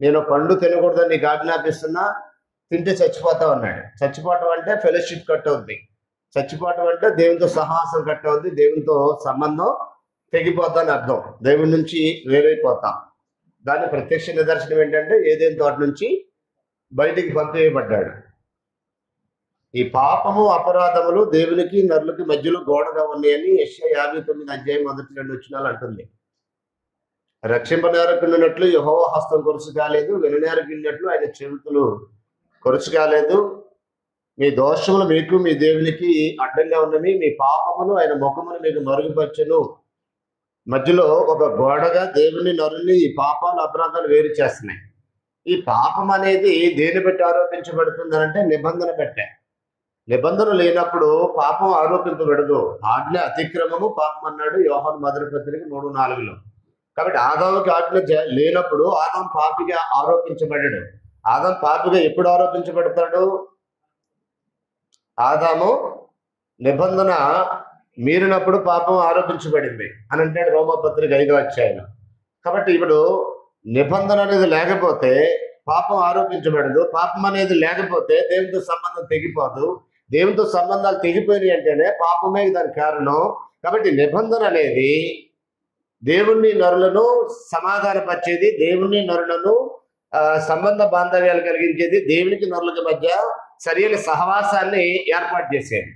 నేను పండు తినకూడదని నీకు ఆజ్ఞాపిస్తున్నా, తింటే చచ్చిపోతావు అన్నాడు. చచ్చిపోవటం అంటే ఫెలోషిప్ కట్ అవుద్ది. చచ్చిపోవటం అంటే దేవునితో సహవాసం కట్ అవుద్ది, దేవునితో సంబంధం తెగిపోతాని అర్థం. దేవుని నుంచి వేరైపోతాం. దాని ప్రత్యక్ష నిదర్శనం ఏంటంటే ఏదైనా తోట నుంచి బయటికి పంపివేయబడ్డాడు. ఈ పాపము అపరాధములు దేవునికి నరులకి మధ్యలో గోడగా ఉన్నాయని యెషయా 59 అధ్యాయం 1-2 వచనాలు అంటుంది. రక్షింపనేరకున్నట్లు యెహోవా హస్తం కొరుసు కాలేదు, వెనునేరకిన్నట్లు ఆయన చేతులు కొరుసు కాలేదు. మీ దోషములు మీకు మీ దేవునికి అడ్డంగా ఉన్నవి, మీ పాపములు ఆయన ముఖమును మీకు మరుగుపరచెను. మధ్యలో ఒక గోడగా దేవుని నరుల్ని ఈ పాపాలు అపరాధాలు వేరు చేస్తున్నాయి. ఈ పాపం అనేది దేని బట్టి ఆరోపించబడుతుంది అంటే నిబంధన పెట్టే. నిబంధన లేనప్పుడు పాపం ఆరోపింపబడదు. ఆజ్ఞ అతిక్రమము పాపం అన్నాడు యోహాను మొదటి పత్రిక 3:4. కాబట్టి ఆదాముకి ఆజ్ఞ లేనప్పుడు ఆదాము పాపిగా ఆరోపించబడ్డాడు. ఆదాము పాపిగా ఎప్పుడు ఆరోపించబడతాడు? ఆదాము నిబంధన మీరినప్పుడు పాపం ఆరోపించబడింది అని అంటాడు రోమాపత్రిక 5వ అధ్యాయంలో. కాబట్టి ఇప్పుడు నిబంధన అనేది లేకపోతే పాపం ఆరోపించబడదు. పాపం అనేది లేకపోతే దేవునితో సంబంధం తెగిపోదు. దేవునితో సంబంధాలు తెగిపోయినాయి అంటేనే పాపమే దాని కారణం. కాబట్టి నిబంధన అనేది దేవుణ్ణి నరులను సమాధానపరిచేది, దేవుణ్ణి నరులను సంబంధ బాంధవ్యాలు కలిగించేది, దేవునికి నరులకి మధ్య సరైన సహవాసాన్ని ఏర్పాటు చేసేది.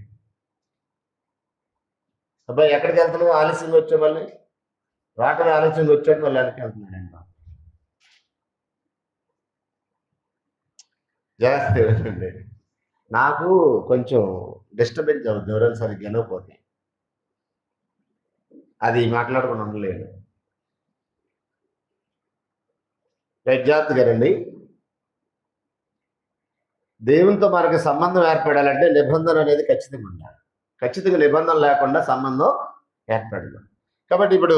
అబ్బాయి ఎక్కడికి వెళ్తున్నావు? ఆలస్యంగా వచ్చా, మళ్ళీ రాకనే ఆలస్యంగా వచ్చాడు, మళ్ళీ వెనక్కి వెళ్తున్నాడు. జాగ్రత్త. నాకు కొంచెం డిస్టర్బెన్స్ అవుతుంది ఎవరైనా సరిగ్గా వినకపోతే. అది మాట్లాడుకుని ఉండలేదు. జాగ్రత్తగా రండి. దేవునితో మనకి సంబంధం ఏర్పడాలంటే నిబంధన అనేది ఖచ్చితంగా ఉండాలి. ఖచ్చితంగా నిబంధన లేకుండా సంబంధం ఏర్పడదు. కాబట్టి ఇప్పుడు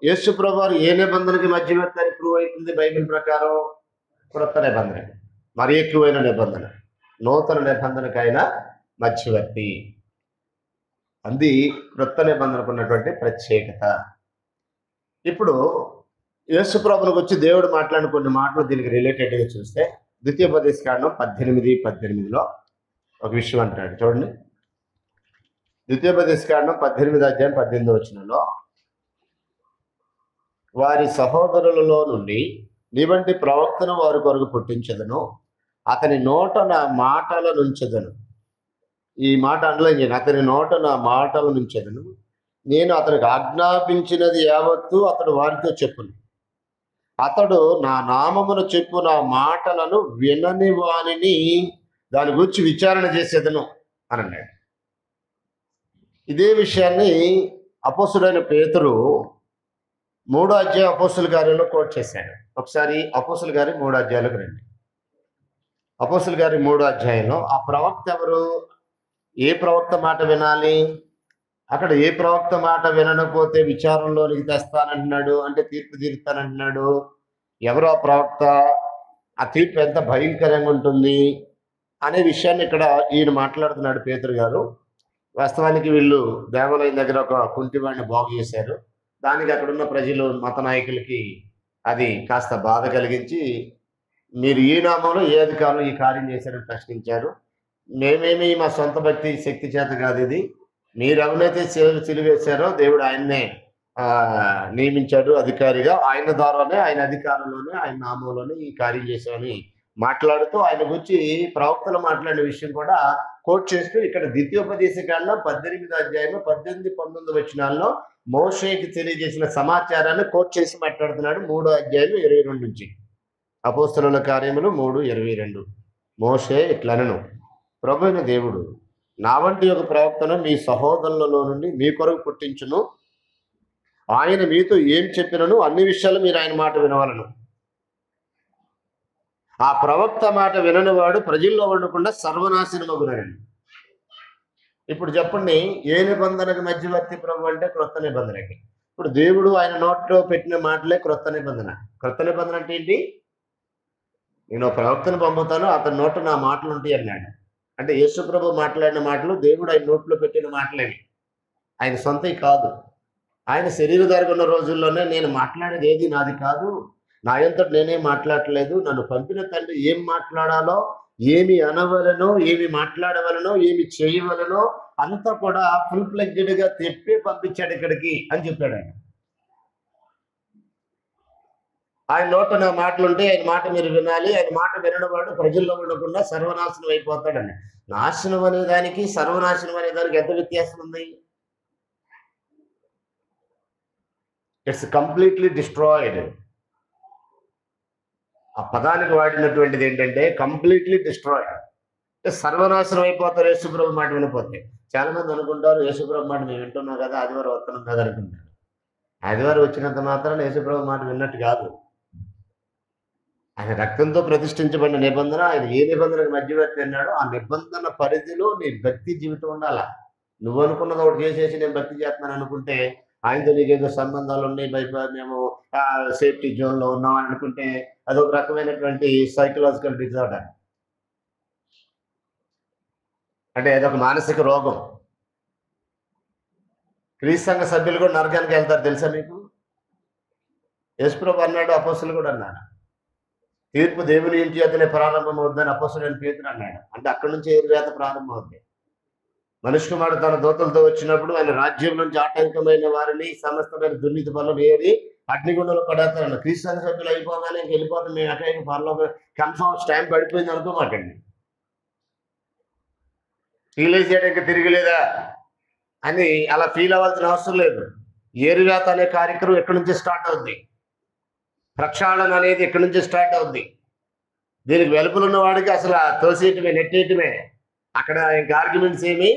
యేసు ప్రభువారు ఏ నిబంధనకి మధ్యవర్తి అని ప్రూవ్ అవుతుంది బైబిల్ ప్రకారం? క్రొత్త నిబంధన, మరి ఎక్కువైన నిబంధన, నూతన నిబంధనకైనా మధ్యవర్తి. అది క్రొత్త నిబంధనకు ఉన్నటువంటి ప్రత్యేకత. ఇప్పుడు యేసు ప్రభువుకి వచ్చి దేవుడు మాట్లాడిన కొన్ని మాటలు దీనికి రిలేటెడ్గా చూస్తే ద్వితీయోపదేశకాండం 18:18లో ఒక విషయం అంటాడు చూడండి. ద్వితీయోపదేశకాండం 18:18 వారి సహోదరులలో నుండి నీ వంటి ప్రవక్తను వారి కొరకు పుట్టించదను, అతని నోట నా మాటల నుంచెదను. ఈ మాట అండర్లైన్ చేయండి. అతని నోట నా మాటల నుంచెదను, నేను అతనికి ఆజ్ఞాపించినది యావత్తు అతడు వారితో చెప్పును. అతడు నా నామమును చెప్పు నా మాటలను వినని వానిని దాని గురించి విచారణ చేసేదను అని అన్నాడు. ఇదే విషయాన్ని అపోస్తుడైన పేతురు 3వ అధ్యాయం అపోస్తుల కార్యంలో కోట్ చేశాడు. ఒకసారి అపోస్తుల గారి 3వ అధ్యాయంలోకి రండి. అపోస్తుల గారి 3వ అధ్యాయంలో ఆ ప్రవక్త ఎవరు? ఏ ప్రవక్త మాట వినాలి? అక్కడ ఏ ప్రవక్త మాట వినకపోతే విచారంలోనికి తెస్తానంటున్నాడు, అంటే తీర్పు తీరుస్తానంటున్నాడు. ఎవరు ఆ ప్రవక్త? ఆ తీర్పు ఎంత భయంకరంగా ఉంటుంది అనే విషయాన్ని ఇక్కడ ఈయన మాట్లాడుతున్నాడు పేతురు గారు. వాస్తవానికి వీళ్ళు దేవాలయం దగ్గర ఒక కుంటివాడిని బాగు చేశారు. దానికి అక్కడున్న ప్రజలు, మత నాయకులకి అది కాస్త బాధ కలిగించి, మీరు ఈ నామంలో ఏ అధికారులు ఈ కార్యం చేశారని ప్రశ్నించారు. మేమేమి మా సొంత భక్తి శక్తి చేత కాదు, ఇది మీరు ఎవరైతే సిలువేశారో దేవుడు ఆయన్నే నియమించాడు అధికారిగా, ఆయన ద్వారానే, ఆయన అధికారంలోనే, ఆయన నామంలోనే ఈ కార్యం చేశామని మాట్లాడుతూ ఆయన గురించి ప్రవక్తలు మాట్లాడిన విషయం కూడా కోట్ చేస్తూ ఇక్కడ ద్వితీయోపదేశకాండం 18:18-19 మోషేకి తెలియజేసిన సమాచారాన్ని కోట్ చేసి మాట్లాడుతున్నాడు. 3వ అధ్యాయం 22 నుంచి. అపోస్తలుల కార్యములు 3:22. మోషే ఇట్లనను, ప్రభువైన దేవుడు నా వంటి ఒక ప్రవక్తను మీ సహోదరులలో నుండి మీ కొరకు పుట్టించును, ఆయన మీతో ఏం చెప్పినను అన్ని విషయాలు మీరు ఆయన మాట వినవలను. ఆ ప్రవక్త మాట వినని వాడు ప్రజల్లో ఉండకుండా సర్వనాశనమగునని. ఇప్పుడు చెప్పండి, ఏ నిబంధనకు మధ్యవర్తి ప్రభు అంటే క్రొత్త నిబంధనకి. ఇప్పుడు దేవుడు ఆయన నోట్లో పెట్టిన మాటలే క్రొత్త నిబంధన. క్రొత్త నిబంధన అంటే ఏంటి? నేను ప్రవక్తను పంపుతాను, అతని నోట నా మాటలు ఉంటాయి అన్నాడు. అంటే యేసు ప్రభు మాట్లాడిన మాటలు దేవుడు ఆయన నోట్లో పెట్టిన మాటలేవి, ఆయన సొంతవి కాదు. ఆయన శరీరధారిగా ఉన్న రోజుల్లోనే నేను మాట్లాడేది ఏది నాది కాదు, నా అంతటి నేనే మాట్లాడలేదు, నన్ను పంపిన తండ్రి ఏం మాట్లాడాలో, ఏమి అనవలనో, ఏమి మాట్లాడవలనో, ఏమి చేయవలనో అంతా కూడా ఫుల్ ఫ్లెడ్జ్డ్గా చెప్పి పంపించాడు ఇక్కడికి అని చెప్పాడు ఆయన. ఆయన నోట నా మాటలు ఉంటే ఆయన మాట మీరు వినాలి, ఆయన మాట వినడవాడు ప్రజల్లో ఉండకుండా సర్వనాశనం అయిపోతాడని. నాశనం అనే దానికి సర్వనాశనం అనే దానికి ఎంత వ్యత్యాసం ఉంది? It's completely destroyed. ఆ పదానికి వాడినటువంటిది ఏంటంటే కంప్లీట్లీ డిస్ట్రాయిడ్, సర్వనాశనం అయిపోతారు యేసుప్రభు మాట వినపోతే. చాలా మంది అనుకుంటారు యేసుప్రభు మాట మేము వింటున్నాం కదా, ఆదివారం వస్తున్నాం కదా అనుకుంటారు. ఆదివారం వచ్చినంత మాత్రం యేసుప్రభు మాట విన్నట్టు కాదు. ఆయన రక్తంతో ప్రతిష్ఠించబడిన నిబంధన, ఆయన ఏ నిబంధనకు మధ్యవర్తి అన్నాడో ఆ నిబంధన పరిధిలో నీ భక్తి జీవితం ఉండాలా. నువ్వు అనుకున్నది ఒకటి చేసేసి నేను భక్తి చేస్తున్నాను అనుకుంటే, ఆయనతో నీకేదో సంబంధాలు ఉన్నాయి, మేము సేఫ్టీ జోన్లో ఉన్నాం అని అనుకుంటే అదొక రకమైనటువంటి సైకలాజికల్ డిజార్డర్, అంటే అదొక మానసిక రోగం. క్రీస్తు సంఘ సభ్యులు కూడా నరకానికి వెళ్తారు తెలుసా మీకు? యేసుప్రభు అన్నాడు, అపోస్తులు కూడా అన్నాడు, తీర్పు దేవుని ఇంటి చేతనే ప్రారంభం అవుద్దని అపోస్తులైన పేతురు అన్నాడు. అంటే అక్కడి నుంచి ఏరువేత ప్రారంభం అవుద్ది. మనిషి కుమారుడు తన దూతలతో వచ్చినప్పుడు ఆయన రాజ్యం నుంచి ఆటంకమైన వారిని సమస్తమైన దుర్నీతి పనులు ఏరి అగ్నిగుండంలో పడేస్తారన్న. క్రీస్తు సంఘ సభ్యులు అయిపోగానే వెళ్ళిపోతాం మేము అక్కడ పనులు కన్ఫర్మ్ స్టాంప్ పడిపోయింది అనుకోమాకండి. రియలైజ్ చేయడానికి తిరిగిలేదా అని అలా ఫీల్ అవ్వాల్సిన అవసరం లేదు. ఏరువేత అనే కార్యక్రమం ఎక్కడి నుంచి స్టార్ట్ అవుద్ది, ప్రక్షాళన అనేది ఎక్కడి నుంచి స్టార్ట్ అవుద్ది. దీనికి వెలుపులున్న వాడికి అసలు తోసేయటమే, నెట్టేయటమే, అక్కడ ఇంకా ఆర్గ్యుమెంట్స్ ఏమీ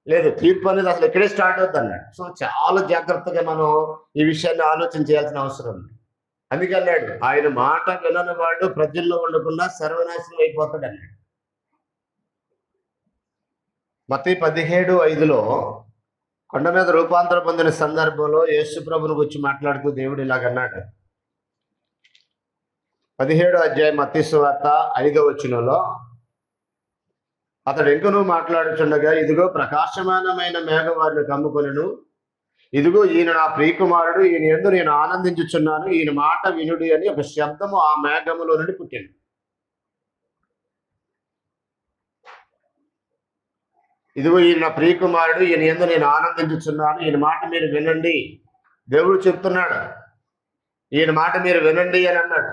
లేదు. తీర్పు అనేది అసలు ఎక్కడే స్టార్ట్ అవుద్ది అన్నాడు. సో చాలా జాగ్రత్తగా మనం ఈ విషయాన్ని ఆలోచన చేయాల్సిన అవసరం ఉంది. అందుకే అన్నాడు, ఆయన మాట వినని వాడు ప్రజల్లో ఉండకుండా సర్వనాశనం అయిపోతాడు అన్నాడు. మత్తయి 17:5 కొండ మీద రూపాంతరం పొందిన సందర్భంలో యేసు ప్రభువుని గురించి మాట్లాడుతూ దేవుడు ఇలాగన్నాడు. 17వ అధ్యాయం మత్తయి సువార్త 5వ వచనంలో, అతడు ఇంకనూ మాట్లాడుచుండగా ఇదిగో ప్రకాశమానమైన మేఘం వారిని కమ్ముకొనెను, ఇదిగో ఈయన నా ప్రియకుమారుడు, ఈయన యందు నేను ఆనందించుచున్నాను, ఈయన మాట వినుడి అని ఒక శబ్దము ఆ మేఘములో నుండి పుట్టింది. ఇదిగో ఈయన నా ప్రియకుమారుడు, ఈయన యందు నేను ఆనందించుచున్నాను, ఈయన మాట మీరు వినండి. దేవుడు చెప్తున్నాడు, ఈయన మాట మీరు వినండి అని అన్నాడు.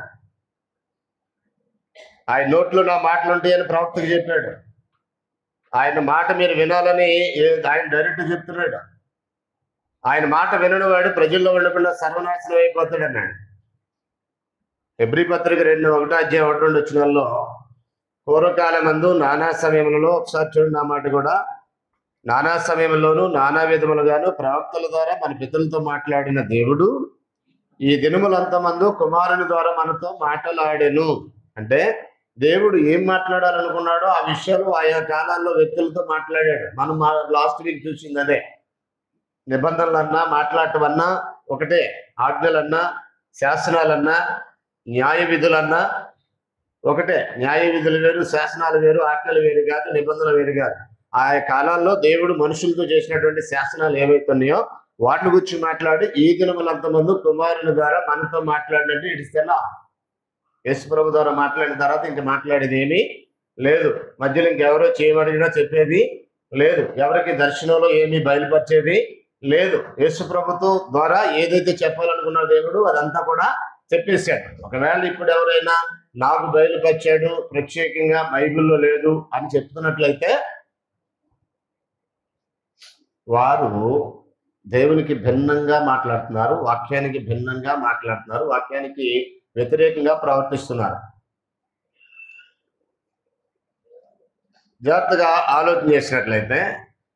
ఆయన నోట్లో నా మాటలు ఉంటాయని ప్రవక్తకు చెప్పాడు. ఆయన మాట మీరు వినాలని ఆయన డైరెక్ట్ చెప్తున్నాడు. ఆయన మాట వినని వాడు ప్రజల్లో ఉండకుండా సర్వనాశనం అయిపోతాడు అన్నాడు. హెబ్రీ పత్రిక 2:1-2 పూర్వకాలమందు నానా సమయములలో, ఒకసారి చూడండి నా మాట కూడా, నానా సమయంలోనూ నానా విధములుగాను ప్రవక్తల ద్వారా మన పితరులతో మాట్లాడిన దేవుడు ఈ దినములంతమందు కుమారుని ద్వారా మనతో మాట్లాడెను. అంటే దేవుడు ఏం మాట్లాడాలనుకున్నాడో ఆ విషయాలు ఆయా కాలాల్లో వ్యక్తులతో మాట్లాడాడు. మనం లాస్ట్ వీక్ చూసింది అదే. నిబంధనలన్నా మాట్లాడటమన్నా ఒకటే, ఆజ్ఞలన్నా శాసనాలన్నా న్యాయ విధులన్నా ఒకటే. న్యాయ విధులు వేరు, శాసనాలు వేరు, ఆజ్ఞలు వేరు కాదు, నిబంధనలు వేరు కాదు. ఆయా కాలాల్లో దేవుడు మనుషులతో చేసినటువంటి శాసనాలు ఏవైతున్నాయో వాటిని గురించి మాట్లాడి ఈ దినములంతమందు కుమారుని ద్వారా మనతో మాట్లాడినట్టు ఇడిస్తేనా యేసు ప్రభు ద్వారా మాట్లాడిన తర్వాత ఇంక మాట్లాడేది ఏమీ లేదు. మధ్యలో ఇంకెవరో చేయమడిగినా చెప్పేది లేదు, ఎవరికి దర్శనంలో ఏమీ బయలుపరిచేది లేదు. యేసు ప్రభుతో ద్వారా ఏదైతే చెప్పాలనుకున్న దేవుడు అదంతా కూడా చెప్పేశాడు. ఒకవేళ ఇప్పుడు ఎవరైనా నాకు బయలుపరిచాడు ప్రత్యేకంగా బైబిల్లో లేదు అని చెప్తున్నట్లయితే వారు దేవునికి భిన్నంగా మాట్లాడుతున్నారు, వాక్యానికి భిన్నంగా మాట్లాడుతున్నారు, వాక్యానికి వ్యతిరేకంగా ప్రవర్తిస్తున్నారు. జాగ్రత్తగా ఆలోచన చేసినట్లయితే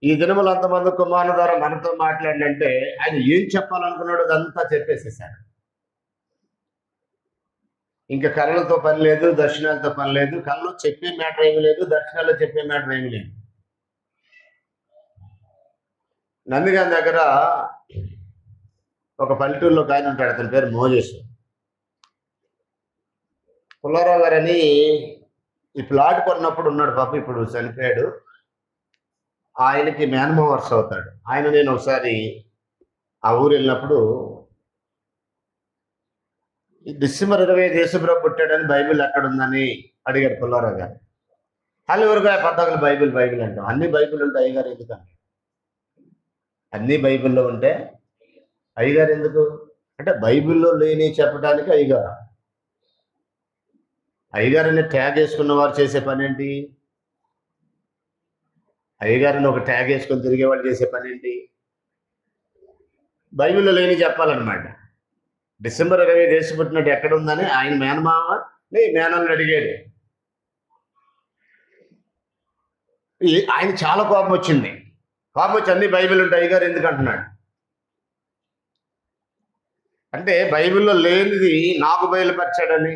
ఈ దినములంతమంది కుమారుని ద్వారా మనతో మాట్లాడినంటే ఆయన ఏం చెప్పాలనుకున్నాడో అదంతా చెప్పేసేసాడు. ఇంకా కళలతో పని లేదు, దర్శనాలతో పని లేదు. కళలో చెప్పే మ్యాటర్ ఏమి లేదు, దర్శనాల్లో చెప్పే మ్యాటర్ ఏమి లేదు. నందిగారి దగ్గర ఒక పల్లెటూరులో ఒక ఆయన ఉంటాడు, అతని పేరు మోజేసు. పుల్లారావు గారని ఈ ప్లాట్ కొన్నప్పుడు ఉన్నాడు పాప, ఇప్పుడు చనిపోయాడు. ఆయనకి మేనమామ వరుస అవుతాడు. నేను ఒకసారి ఆ ఊరు వెళ్ళినప్పుడు డిసెంబర్ 20 యేసుప్రభు పుట్టాడని బైబిల్ ఎక్కడ ఉందని అడిగాడు పుల్లారావు గారు. ఎవరిగా పద్దాకులు బైబిల్ అంటాం. అన్ని బైబిల్ ఉంటే అయ్యగారు ఎందుకంటే, అన్ని బైబిల్లో ఉంటే అయ్యగారు ఎందుకు అంటే బైబిల్లో లేని చెప్పడానికి అయ్యగారు. అయ్యగారిని ట్యాగ్ వేసుకున్న వారు చేసే పని ఏంటి? అయ్యగారిని ఒక ట్యాగ్ వేసుకొని తిరిగే వాళ్ళు చేసే పని ఏంటి? బైబిల్లో లేని చెప్పాలన్నమాట. డిసెంబర్ 20 యేసు పుట్టినట్టు ఎక్కడ ఉందని ఆయన మేనమామని మేనల్ని అడిగాడు. ఆయన చాలా కోపం వచ్చింది. కోపం వచ్చి అన్ని బైబిల్ ఉంటాయి అయ్యగారు ఎందుకు అంటున్నాడు. అంటే బైబిల్లో లేనిది నాకు బయలుపరిచాడని,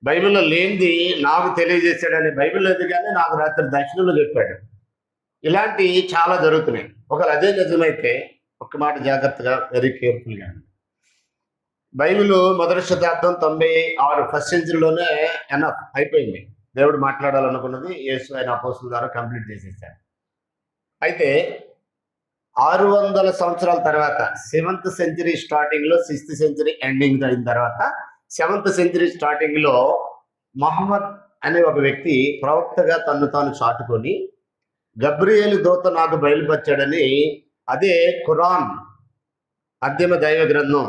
బైబిల్లో లేనిది నాకు తెలియజేశాడని, బైబిల్లో ఎదుగానే నాకు రాత్రి దర్శనంలో చెప్పాడు. ఇలాంటివి చాలా జరుగుతున్నాయి. ఒకవేళ అదే నిజమైతే ఒక్క మాట జాగ్రత్తగా వెరీ కేర్ఫుల్గా, బైబిల్ మొదటి శతాబ్దం 96 ఫస్ట్ సెంచరీలోనే ఎనఫ్ అయిపోయింది. దేవుడు మాట్లాడాలనుకున్నది యేసు ఆయన అపోస్తుల ద్వారా కంప్లీట్ చేసేసాడు. అయితే 600 సంవత్సరాల తర్వాత 7th సెంచరీ స్టార్టింగ్లో 6th సెంచరీ ఎండింగ్ అయిన తర్వాత 7th సెంచరీ స్టార్టింగ్లో మహమ్మద్ అనే ఒక వ్యక్తి ప్రవక్తగా తను తాను చాటుకొని గబ్రియేలు దూత నాకు బయలుపరిచాడని, అదే ఖురాన్ అంతిమ దైవ గ్రంథం,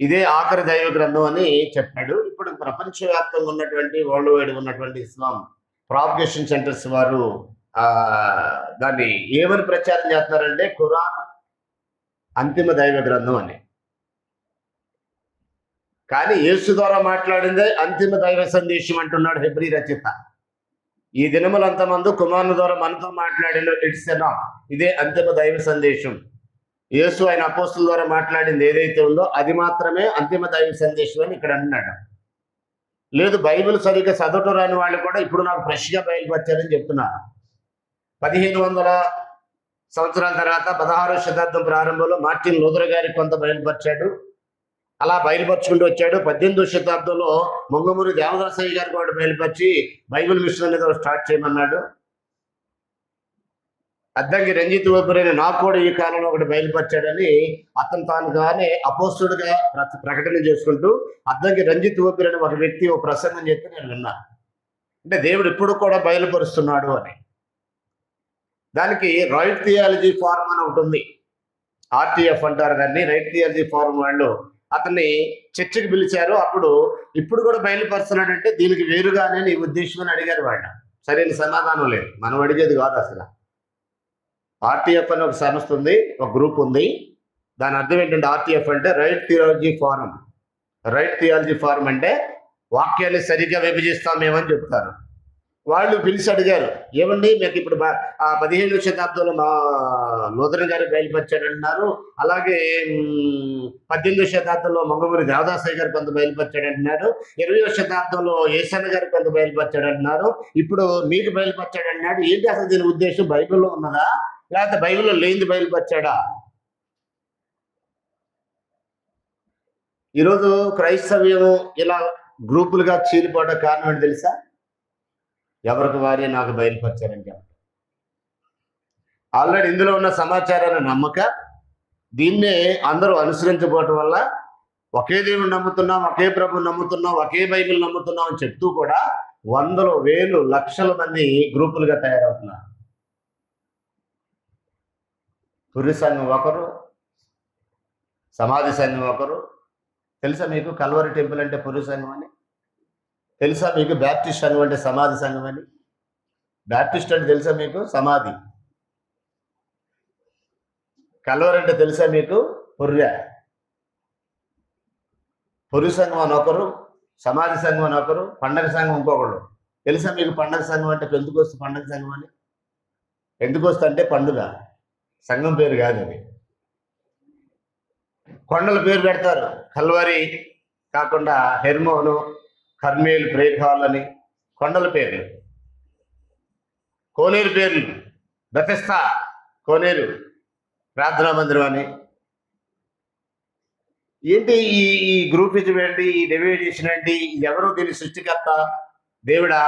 ఇదే ఆఖరి దైవ గ్రంథం అని చెప్పాడు. ఇప్పుడు ప్రపంచవ్యాప్తంగా ఉన్నటువంటి వరల్డ్ వైడ్ ఉన్నటువంటి ఇస్లాం ప్రాపగేషన్ సెంటర్స్ వారు దాన్ని ఏమని ప్రచారం చేస్తున్నారంటే ఖురాన్ అంతిమ దైవ గ్రంథం అని. కానీ యేసు ద్వారా మాట్లాడిందే అంతిమ దైవ సందేశం అంటున్నాడు హెబ్రీ రచయిత. ఈ దినములంతమందు కుమారుని ద్వారా మనతో మాట్లాడిన ఇట్సెనా, ఇదే అంతిమ దైవ సందేశం. యేసు ఆయన అపోస్తుల ద్వారా మాట్లాడింది ఏదైతే ఉందో అది మాత్రమే అంతిమ దైవ సందేశం అని ఇక్కడ అన్నాడు. లేదు బైబిల్ సరిగ్గా చదవటం రాని వాళ్ళు కూడా ఇప్పుడు నాకు ఫ్రెష్గా బయలుపరిచారని చెప్తున్నారు. 1500 సంవత్సరాల తర్వాత 16వ శతాబ్దం ప్రారంభంలో మార్టిన్ లూథర్ గారికి కొంత బయలుపరిచాడు. అలా బయలుపరుచుకుంటూ వచ్చాడు. 18వ శతాబ్దంలో మొంగమూరి దేవదాసయ్య గారికి కూడా బయలుపరిచి బైబిల్ మిషన్ అనేది స్టార్ట్ చేయమన్నాడు. అద్దంకి రంజిత్ వెబ్బరేని నాకు కూడా ఈ కాలంలో ఒకటి బయలుపరిచాడని అతను తానుగానే అపోస్తుడుగా ప్రకటన చేసుకుంటూ అద్దంకి రంజిత్ వెబ్బరేని ఒక వ్యక్తి ఒక ప్రసంగం చెప్తే నేను విన్నాను. అంటే దేవుడు ఇప్పుడు కూడా బయలుపరుస్తున్నాడు అని. దానికి రైట్ థియాలజీ ఫారం అని ఒకటి ఉంది. ఆర్టీఎఫ్ అంటారు దాన్ని, రైట్ థియాలజీ ఫారం వాళ్ళు అతన్ని చర్చకి పిలిచారు. ఇప్పుడు కూడా బయలుపరుస్తున్నాడంటే దీనికి వేరుగానే నీ ఉద్దేశం అని అడిగారు వాళ్ళు. సరైన సమాధానం లేదు, మనం అడిగేది కాదు అసలు. ఆర్టీఎఫ్ అని ఒక సంస్థ ఉంది, ఒక గ్రూప్ ఉంది. దాని అర్థం ఏంటంటే ఆర్టీఎఫ్ అంటే right theology form. Right theology form అంటే వాక్యాన్ని సరిగ్గా విభజిస్తాం మేమని చెప్తారు. వాళ్ళు పిలిచి అడిగారు, ఏమండి మీకు ఇప్పుడు 17వ శతాబ్దంలో మా లూథరన్ గారు బయలుపరిచాడంటున్నారు, అలాగే 18వ శతాబ్దంలో మంగమూరి దేవదాసయ్య గారు కొంత బయలుపరిచాడంటున్నారు, 20వ శతాబ్దంలో ఏసన్న గారు కొంత బయలుపరిచాడంటున్నారు, ఇప్పుడు మీకు బయలుపరిచాడంటున్నాడు. ఏంటి అసలు దీని ఉద్దేశం? బైబిల్లో ఉన్నదా లేకపోతే బైబిల్లో లేనిది బయలుపరిచాడా? ఈరోజు క్రైస్తవ్యం ఇలా గ్రూపులుగా చీలిపోవడం కారణం ఏంటి తెలుసా? ఎవరికి వారే నాకు బయలుపరిచారని చెప్పారు. ఆల్రెడీ ఇందులో ఉన్న సమాచారాన్ని నమ్మక దీన్నే అందరూ అనుసరించబోవటం వల్ల ఒకే దేవుడు నమ్ముతున్నాం, ఒకే ప్రభు నమ్ముతున్నాం, ఒకే బైబిల్ నమ్ముతున్నాం అని చెప్తూ కూడా వందలు, వేలు, లక్షల మంది గ్రూపులుగా తయారవుతున్నారు. పురి సంఘం ఒకరు, సమాధి సంఘం ఒకరు. తెలుసా మీకు కల్వరి టెంపుల్ అంటే పురి సంఘం అని? తెలుసా మీకు బ్యాప్టిస్ట్ సంఘం అంటే సమాధి సంఘం అని? బ్యాప్టిస్ట్ అంటే తెలుసా మీకు? సమాధి. కల్వరి అంటే తెలుసా మీకు? పుర్రె. పురి సంఘం అని ఒకరు, సమాధి సంఘం అని ఒకరు, పండగ సంఘం ఇంకొకరు. తెలుసా మీకు పండగ సంఘం అంటే? పెంతుకోస్తు పండగ సంఘం అని. పెంతుకోస్తు అంటే పండుగ, సంఘం పేరు కాదు అది. కొండల పేరు పెడతారు, కల్వరి కాకుండా హెర్మోను, కర్మేలు, ప్రేయర్ హాల్ అని కొండల పేర్లు. కోనేరు పేర్లు, బెతెస్దా కోనేరు ప్రార్థనా మందిరం అని. ఏంటి ఈ గ్రూపిజం ఏంటి? ఈ డివైడేషన్ ఏంటి? ఎవరు దీని సృష్టికర్త? దేవుడా?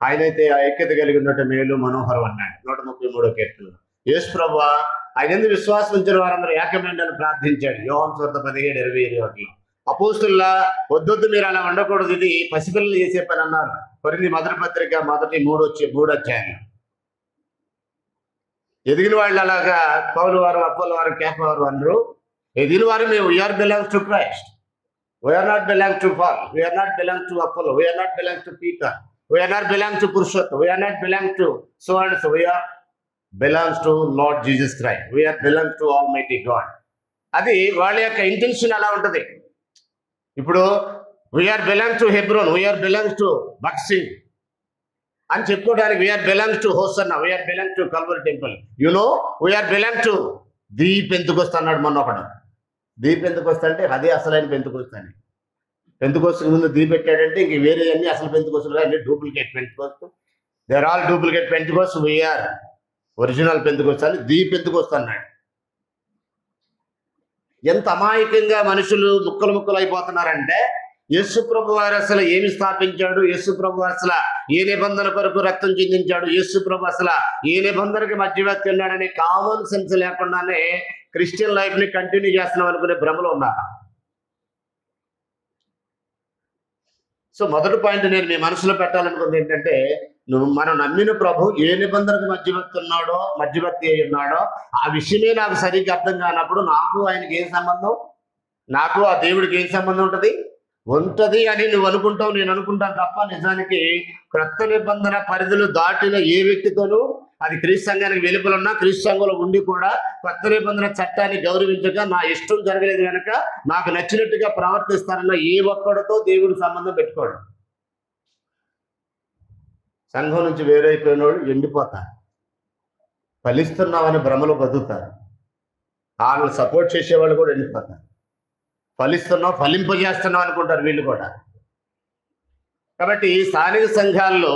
ఆయనైతే ఐక్యత కలిగి ఉన్నట్టు మేలు మనోహరం అన్నాడు 133వ కీర్తనలో. యేసు ప్రభువా ఆయన ఎందుకు విశ్వాసం ఉంచిన వారందరూ ఏకమైందని ప్రార్థించాడు యోహాను సువార్త 17:21. అపోస్తుల్లా వద్దొద్దు మీరు అలా ఉండకూడదు, ఇది పసిపిల్లలు చేసే పని అన్నారు. కొరింథీ మొదటి పత్రిక 3 అధ్యాయం. ఎదిగిన వాళ్ళు అలాగా పౌలు వారు, అపోలు వారు, కేఫా వారు అందరూ ఎదిగిన వారు మేము we are belongs to Christ. We are not belongs to Paul, we are not belongs to Apollo, we are not belongs to Peter, we are not belongs to Purushottam, we are not belongs to so and so, we are belongs to Lord Jesus Christ, we are belongs to almighty god. అది వాళ్ళ యొక్క intention అలా ఉంటుంది. ఇప్పుడు we are belongs to Hebron, we are belongs to బక్సింగ్ అని చెప్పుకోవడానికి, we are belongs to Hosanna, we are belongs to Calvary temple, you know we are belongs to the పెంతుకొస్తా అన్నాడు మొన్న ఒకడు. ది పెంతుకొస్తా అంటే అదే అసలైన పెంతుకొస్తా అని. పెంతుకొస్తకు ముందు ది పెట్టాడంటే ఇంక వేరే అన్ని అసలు పెంతుకొస్తులు అన్ని డూప్లికేట్ పెంతుకొస్తు. దే ఆర్ ఆల్ డూప్లికేట్ పెంతుకొస్తు, వీఆర్ ఒరిజినల్ పెంతుకొస్తా అని ది పెంతుకొస్తా అన్నాడు. ఎంత అమాయకంగా మనుషులు ముక్కలు అయిపోతున్నారంటే, యేసు ప్రభు వారు అసలు ఏమి స్థాపించాడు, యేసు ప్రభు అసలు ఏ నిబంధన కొరకు రక్తం చిందించాడు, యేసు ప్రభు అసలు ఏ నిబంధనకి మధ్యవర్తి ఉన్నాడనే కామన్ సెన్స్ లేకుండానే క్రిస్టియన్ లైఫ్ ని కంటిన్యూ చేస్తున్నాం అనుకునే భ్రమలో ఉన్నారు. సో మొదటి పాయింట్ నేను మీ మనసులో పెట్టాలనుకుంది ఏంటంటే, మనం నమ్మిన ప్రభు ఏ నిబంధనకు మధ్యవర్తి అయి ఉన్నాడో ఆ విషయమే నాకు సరిగ్గా అర్థం కానప్పుడు నాకు ఆయనకి ఏం సంబంధం, నాకు ఆ దేవుడికి ఏం సంబంధం ఉంటుంది అని నువ్వు అనుకుంటావు, నేను అనుకుంటాను తప్ప నిజానికి క్రొత్త నిబంధన పరిధులు దాటిన ఏ వ్యక్తితోనూ, అది క్రీస్తు సంఘానికి వెలుపలున్నా క్రీస్తు సంఘంలో ఉండి కూడా కొత్త నిబంధన చట్టాన్ని గౌరవించక నా ఇష్టం జరగలేదు కనుక నాకు నచ్చినట్టుగా ప్రవర్తిస్తానన్న ఏ ఒక్కడితో దేవుడు సంబంధం పెట్టుకోడు. సంఘం నుంచి వేరైపోయిన వాళ్ళు ఎండిపోతారు, ఫలిస్తున్నామని భ్రమలో బతుకుతారు. వాళ్ళని సపోర్ట్ చేసేవాళ్ళు కూడా ఎండిపోతారు. ఫలింపజేస్తున్నాం అనుకుంటారు వీళ్ళు కూడా. కాబట్టి స్థానిక సంఘాల్లో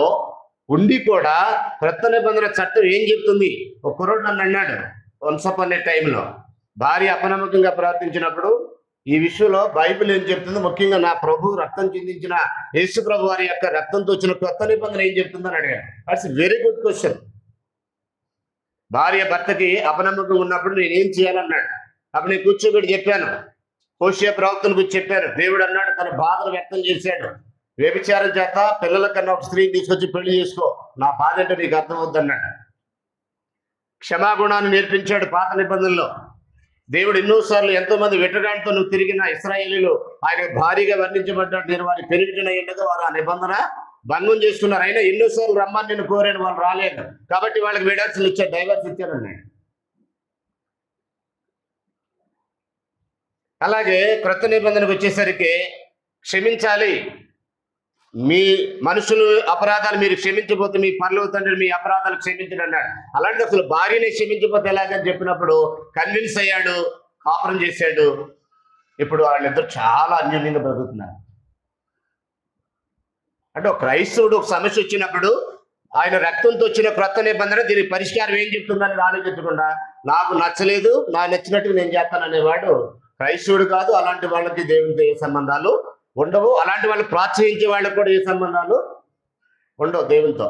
ఉండి కూడా క్రొత్త నిబంధన చట్టం ఏం చెప్తుంది? ఒక కుర్రోడు నన్ను అన్నాడు వన్స్ అపాన్ ఏ టైంలో, భార్య అపనమ్మకంగా ప్రవర్తించినప్పుడు ఈ విషయంలో బైబిల్ ఏం చెప్తుందో, ముఖ్యంగా నా ప్రభు రక్తం చిందించిన యేసు ప్రభు వారి యొక్క రక్తంతో వచ్చిన కొత్త నిబంధన ఏం చెప్తుందని అడిగాడు. That's very good question. భార్య భర్తకి అపనమ్మకం ఉన్నప్పుడు నేనేం చేయాలన్నాడు. అప్పుడు నేను కూర్చోబెట్టి చెప్పాను, హోషేయ ప్రవక్తను గురించి చెప్పాను. దేవుడు అన్నాడు, తన బాధను వ్యక్తం చేశాడు. వ్యభిచారం చేత పిల్లల కన్నా ఒక స్త్రీని తీసుకొచ్చి పెళ్లి చేసుకో, నా బాధ అంటే నీకు అర్థమవుద్ది అన్నాడు. క్షమాగుణాన్ని నేర్పించాడు పాత నిబంధనలో. దేవుడు ఎన్నోసార్లు ఎంతో మంది వెటగాంతో నువ్వు తిరిగిన ఇశ్రాయేలీలు ఆయన భారీగా వర్ణించబడ్డాడు. నేను వారి పెరుగుతున్న ఎండగా వారు ఆ నిబంధన భంగం చేస్తున్నారు. అయినా ఎన్నోసార్లు రమ్మని నేను కోరాను, వాళ్ళు రాలేదు. కాబట్టి వాళ్ళకి విడాల్సిలు ఇచ్చారు, డైవర్స్ ఇచ్చారు అన్నాడు. అలాగే క్రొత్త నిబంధనకు వచ్చేసరికి క్షమించాలి. మీ మనుషులు అపరాధాలు మీరు క్షమించకపోతే మీ పరలోక తండ్రి మీ అపరాధాలు క్షమించడు అన్నాడు. అలాంటి అసలు భార్యని క్షమించకపోతే ఎలాగని చెప్పినప్పుడు కన్విన్స్ అయ్యాడు, కాపురం చేశాడు. ఇప్పుడు వాళ్ళిద్దరు చాలా అన్యోన్యంగా బ్రతుకుతున్నారు. అంటే ఒక క్రైస్తవుడు ఒక సమస్య వచ్చినప్పుడు ఆయన రక్తంతో వచ్చిన క్రొత్త నిబంధన దీనికి పరిష్కారం ఏం చెప్తుందని ఆలోచించకుండా నాకు నచ్చలేదు, నాకు నచ్చినట్టుగా నేను చేస్తాను అనేవాడు క్రైస్తవుడు కాదు. అలాంటి వాళ్ళకి దేవునితో ఏ సంబంధాలు ఉండవు. అలాంటి వాళ్ళు ప్రోత్సహించే వాళ్ళకి కూడా ఏ సంబంధాలు ఉండవు దేవునితో.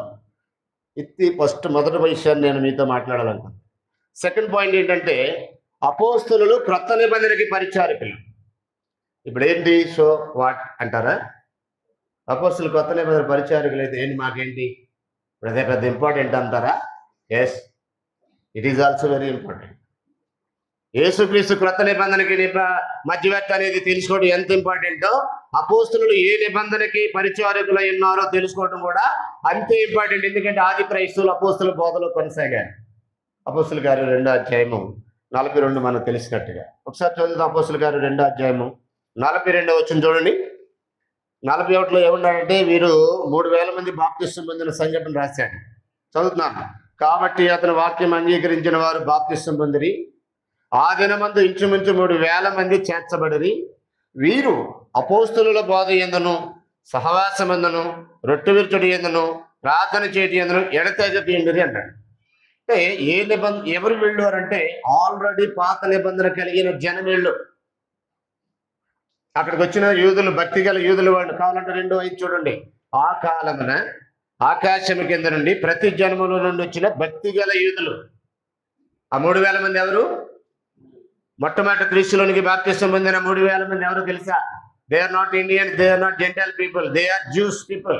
ఇది మొదటి విషయాన్ని నేను మీతో మాట్లాడాలనుకున్నాను. సెకండ్ పాయింట్ ఏంటంటే అపోస్తలులు క్రొత్త నిబంధనకి పరిచారకులు. ఇప్పుడు ఏంటి సో వాట్ అంటారా? అపోస్తలు కొత్త నిబంధన పరిచారకులు అయితే ఏంటి మాకేంటి ఇప్పుడు అదే పెద్ద ఇంపార్టెంట్ అంటారా? Yes, it is also very important. యేసుక్రీస్తు క్రొత్త నిబంధనకి మధ్యవర్తి అనేది తెలుసుకోవడం ఎంత ఇంపార్టెంటో, అపోస్తలులు ఏ నిబంధనకి పరిచారకులై ఉన్నారో తెలుసుకోవడం కూడా అంతే ఇంపార్టెంట్. ఎందుకంటే ఆది క్రైస్తవులు అపోస్తల బోధలో కొనసాగారు. అపోస్తల గారు 2వ అధ్యాయము 42 మనకు తెలిసినట్టుగా ఒకసారి చదువుతాం. అపోస్తల గారు 2వ అధ్యాయము 42 వచ్చిన చూడండి. 41లో ఏమన్నాడంటే వీరు 3000 మంది బాప్తిస్మం పొందిన సంఘటన రాశాడు. చదువుతున్నాను. కాబట్టి అతని వాక్యం అంగీకరించిన వారు బాప్తిస్మం పొందిరి. ఆ దినమందు ఇంచుమించు 3000 మంది చేర్చబడిరి. వీరు అపోస్తలుల బోధ యందును సహవాసమందును రొట్టె విరుచుడి యందును ప్రార్థన చేయటి యందును ఎడతెగక అన్నాడు. అంటే ఏ నిబంధన ఎవరు వెళ్ళారంటే ఆల్రెడీ పాత నిబంధన కలిగిన జనం వెళ్ళు. అక్కడికి వచ్చిన యూదులు, భక్తి గల యూదులు వాళ్ళు. కావాలంటే 2:5 చూడండి. ఆ కాలమున ఆకాశము కింద నుండి ప్రతి జన్మలో నుండి వచ్చిన భక్తి గల యూదులు. ఆ 3000 మంది ఎవరు? మొట్టమొదటి క్రీస్తులోనికి బాప్తిస్మం పొందిన 3000 మంది ఎవరు తెలుసా? They are not Indians, they are not gentile people, they are Jews people.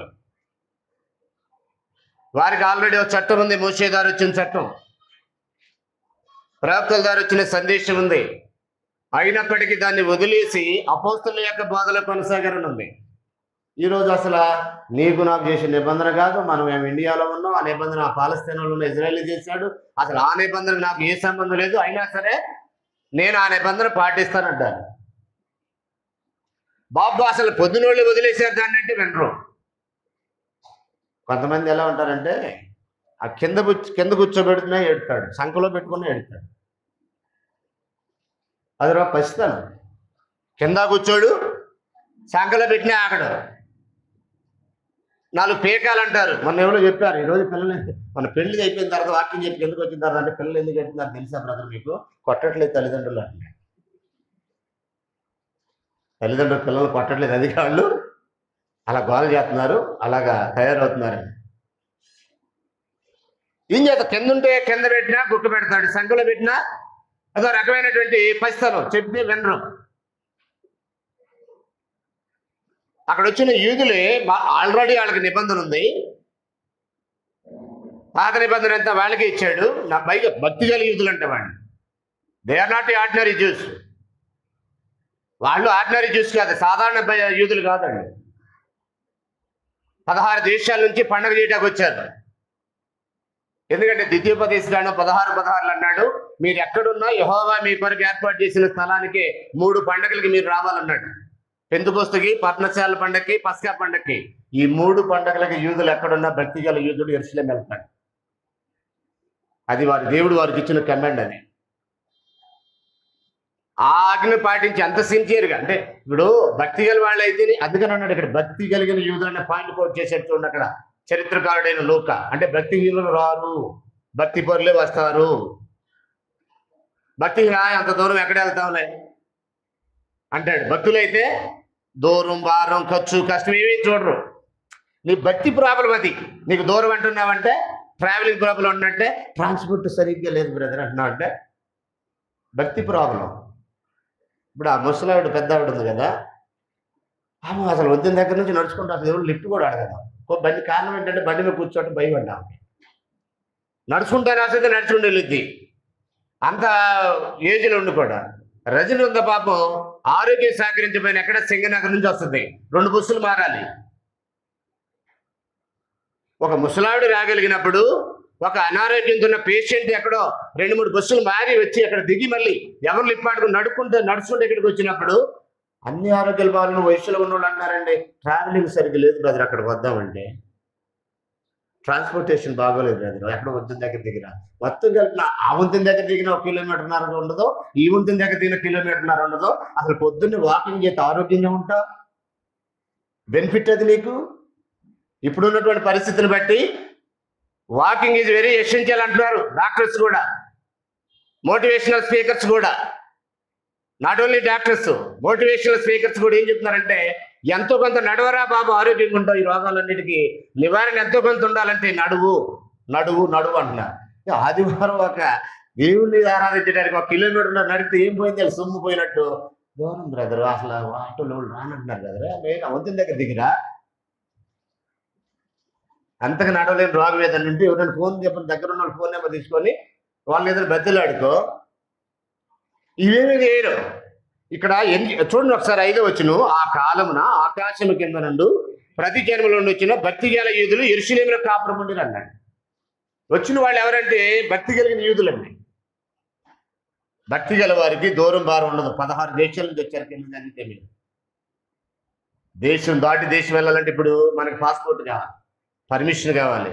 వారికి ఆల్రెడీ ఒక చట్టం ఉంది, మోషే ద్వారా వచ్చిన చట్టం, ప్రవక్తల ద్వారా వచ్చిన సందేశం ఉంది. అయినప్పటికీ దాన్ని వదిలేసి అపోస్తలుల యొక్క బోధలో కొనసాగారని ఉంది. ఈరోజు అసలు నీకు నాకు చేసిన నిబంధన కాదు, మనం మేము ఇండియాలో ఉన్నాం, ఆ నిబంధన ఆ పాలస్తీనాలో ఉన్న ఇజ్రాయేల్ చేశాడు, అసలు ఆ నిబంధన నాకు ఏ సంబంధం లేదు, అయినా సరే నేను ఆ నిబంధన పాటిస్తానంటాను. బాబు అసలు పొద్దునోళ్ళు వదిలేశారు దాన్ని అంటే వినరు. కొంతమంది ఎలా ఉంటారంటే ఆ కింద కూర్చోబెడుతున్నా ఏడుతాడు, సంఖలో పెట్టుకున్నా ఏడుతాడు. అది రా పసితనం. కింద కూర్చోడు, సంఖలో పెట్టినా ఆగడు. 4 పేకాలు అంటారు. మొన్న ఎవరో చెప్పారు, ఈరోజు పిల్లలు మన పెళ్లి అయిపోయిన తర్వాత వాక్యం చెప్పి ఎందుకు వచ్చిన తర్వాత అంటే పిల్లలు ఎందుకు పెట్టినారు తెలుసా బ్రదర్ మీకు? కొట్టట్లేదు తల్లిదండ్రులు అంటే. తల్లిదండ్రులు పిల్లలు కొట్టట్లేదు, అది వాళ్ళు అలా గోల చేస్తున్నారు, అలాగా తయారవుతున్నారు. ఏం చేత కింద ఉంటే కింద పెట్టినా గుట్టు పెడతాడు, సంఖలో పెట్టినా అదో రకమైనటువంటి పసితనం, చెప్తే వినరు. అక్కడ వచ్చిన యూదులే ఆల్రెడీ వాళ్ళకి నిబంధన ఉంది, పాత నిబంధన అంతా వాళ్ళకే ఇచ్చాడు. నా పైగా భక్తి గల యూదులు అంటే వాళ్ళు, they are not ordinary Jews. వాళ్ళు ఆర్డినరీ జ్యూస్ కాదు, సాధారణ యూదులు కాదండి. 16 దేశాల నుంచి పండుగ చేయడానికి వచ్చారు. ఎందుకంటే ద్వితీయోపదేశకాండం 16:16 అన్నాడు, మీరు ఎక్కడున్నా యెహోవా మీ కొరకు ఏర్పాటు చేసిన స్థలానికి 3 పండుగలకి మీరు రావాలన్నాడు. పెంతెకొస్తేకి, పర్ణశాల పండగకి, పస్కా పండగకి. ఈ 3 పండుగలకి యూదులు ఎక్కడున్నా భక్తి గల యూదుడు యెరూషలేం వెళ్తాడు. అది వారి దేవుడు వారికి ఇచ్చిన కమాండ్. అది ఆ ఆజ్ఞ పాటించి అంత సిన్సియర్గా, అంటే ఇప్పుడు భక్తి గల వాళ్ళు అయితే అందుకని అన్నాడు ఇక్కడ భక్తి కలిగిన యూదులు అనే పాయింట్ కోట్ చేసేట్టు చూడండి. అక్కడ చరిత్రకారుడైన లూకా అంటే భక్తిహీనులు రారు, భక్తి పరులే వస్తారు. భక్తి అంత దూరం ఎక్కడ వెళ్తాంలే అంటాడు. భక్తులైతే దూరం, భారం, ఖర్చు, కష్టం ఏమీ చూడరు. నీ భక్తి ప్రాబ్లం అది. నీకు దూరం అంటున్నావంటే ట్రావెలింగ్ ప్రాబ్లం ఉన్నట్టే, ట్రాన్స్పోర్ట్ సరిగ్గా లేదు బ్రదర్ అంటున్నావు అంటే భక్తి ప్రాబ్లం. ఇప్పుడు ఆ ముసలావిడ పెద్ద ఆవిడ ఉంది కదా, ఆమె అసలు వద్దిన దగ్గర నుంచి నడుచుకుంటూ అసలు ఎవరు లిఫ్ట్ కూడా అడగదా. బండి కారణం ఏంటంటే బండి మీద కూర్చోటం భయం అండి. నడుచుకుంటే రాస్తే నడుచుకుంటూ వెళ్ళిద్ది. అంత ఏజ్లో ఉండి కూడా. రజని ఉంద పాపం ఆరోగ్యం సహకరించబోయిన ఎక్కడ సింగనగర్ నుంచి వస్తుంది, 2 బస్సులు మారాలి. ఒక ముసలావిడ రాగలిగినప్పుడు ఒక అనారోగ్యంతో ఉన్న పేషెంట్ ఎక్కడో 2-3 బస్సులు మారి వచ్చి అక్కడ దిగి మళ్ళీ ఎవరు లిప్పాడుకుని నడుచుకుంటే ఇక్కడికి వచ్చినప్పుడు అన్ని ఆరోగ్యాల బాధలను వయసులో ఉన్న వాళ్ళు అన్నారండి, ట్రావెలింగ్ సరిగ్గా లేదు బ్రదర్, అక్కడికి వద్దామంటే ట్రాన్స్పోర్టేషన్ బాగోలేదు బ్రదర్, ఎక్కడ వంతెన దగ్గర దిగిన మొత్తం కలిపిన ఆ వంతెన దగ్గర దిగిన 1 కిలోమీటర్న్నర ఉండదు, ఈ వంతెన దగ్గర దిగిన 1 కిలోమీటర్న్నర ఉండదు. అసలు పొద్దున్నే వాకింగ్ చేస్తే ఆరోగ్యంగా ఉంటావు, బెనిఫిట్ అది నీకు. ఇప్పుడు ఉన్నటువంటి పరిస్థితిని బట్టి వాకింగ్ ఈజ్ వెరీ ఎసెన్షియల్ అంటున్నారు డాక్టర్స్ కూడా, మోటివేషనల్ స్పీకర్స్ కూడా. Not only doctors, motivational speakers కూడా ఏం చెప్తున్నారంటే ఎంతో కొంత నడవరా బాబు, ఆరోగ్యంగా ఉంటావు, ఈ రోగాలన్నిటికీ నివారణ ఎంతో కొంత ఉండాలంటే నడువు నడువు నడువు అంటున్నారు. ఆదివారం ఒక దేవుణ్ణి ఆరాధించడానికి 1 కిలోమీటర్ నడిపితే ఏం పోయింది, సొమ్ము పోయినట్టు. దూరం బ్రదర్, అసలు ఆటోలో రానంటున్నారు బ్రదర్, నేను వంతెన దగ్గర దిగిరా. అంతగా నడవలేని రోగం ఏదైనా ఉంటే ఎవరైనా ఫోన్ చెప్పిన దగ్గర ఉన్న ఫోన్ నెంబర్ తీసుకొని వాళ్ళని ఏదైనా బెద్దలాడుకో. ఇవేమీ చేయరు. ఇక్కడ చూడండి ఒకసారి 5వ వచనం, ఆ కాలమున ఆకాశము కింద నుండి ప్రతి జన్మలో నుండి వచ్చిన భక్తి గల యూదులు యెరూషలేములో కాపురం ఉండిరి అన్నాడు. వచ్చిన వాళ్ళు ఎవరంటే భక్తి కలిగిన యూదులండి. భక్తి గల వారికి దూరం భారం ఉండదు. 16 దేశాల నుంచి వచ్చారు కింద చదివితే మీరు. దేశం దాటి దేశం వెళ్ళాలంటే ఇప్పుడు మనకి పాస్పోర్ట్ కావాలి, పర్మిషన్ కావాలి,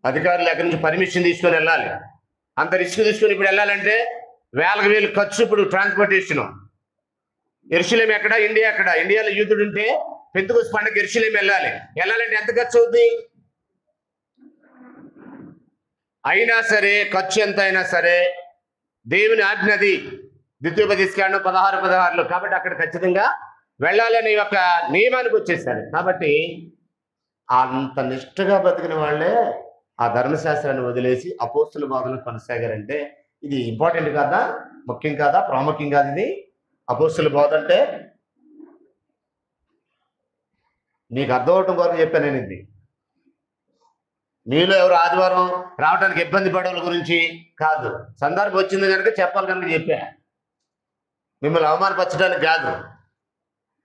అధికారులు ఎక్కడి నుంచి పర్మిషన్ తీసుకొని వెళ్ళాలి. అంత రిస్క్ తీసుకొని ఇప్పుడు వెళ్ళాలంటే వేలకు వేలు ఖర్చు. ఇప్పుడు ట్రాన్స్పోర్టేషన్ యెరూషలేము ఎక్కడ, ఇండియా ఎక్కడ. ఇండియాలో యూదుడు ఉంటే పెంతెకొస్తు పండుగ యెరూషలేము వెళ్ళాలంటే ఎంత ఖర్చు అవుతుంది? అయినా సరే ఖర్చు ఎంత అయినా సరే దేవుని ఆజ్ఞది, ద్వితీయోపదేశకాండం 16:16లో. కాబట్టి అక్కడ ఖచ్చితంగా వెళ్ళాలనే ఒక నియమానికి వచ్చేసారు. కాబట్టి అంత నిష్ఠగా బతికిన వాళ్ళే ఆ ధర్మశాస్త్రాన్ని వదిలేసి అపోస్తుల బోధనలు కొనసాగారంటే ఇది ఇంపార్టెంట్ కాదా, ముఖ్యం కాదా, ప్రాముఖ్యం కాదు ఇది అపోస్తుల బోధ అంటే? నీకు అర్థం అవటం కొరకు చెప్పాను నేను. ఇది మీలో ఎవరు ఆదివారం రావడానికి ఇబ్బంది పడే వాళ్ళ గురించి కాదు, సందర్భం వచ్చింది కనుక చెప్పాలి కనుక చెప్పా. మిమ్మల్ని అవమానపరచడానికి కాదు,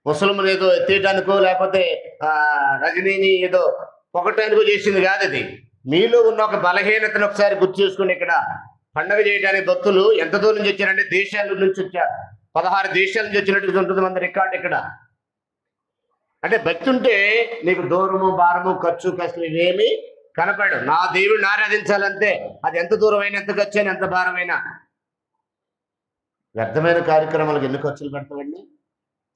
ముసలింను ఏదో ఎత్తేయడానికో లేకపోతే రజనీని ఏదో పొగటానికో చేసింది కాదు. అది మీలో ఉన్న ఒక బలహీనతను ఒకసారి గుర్తు చేసుకుని ఇక్కడ పండగ చేయడానికి భక్తులు ఎంత దూరం నుంచి వచ్చారంటే దేశాల నుంచి వచ్చారు. 16 దేశాల నుంచి వచ్చినట్టు ఉంటుంది మన రికార్డు ఇక్కడ. అంటే భక్తి ఉంటే నీకు దూరము భారము ఖర్చు కష్టం ఇవేమి కనపడు. నా దేవుడిని ఆరాధించాలంటే అది ఎంత దూరం అయినా, ఎంత ఖర్చు అయినా, ఎంత భారమైనా. వ్యర్థమైన కార్యక్రమాలకు ఎన్ని ఖర్చులు పెడతామండి?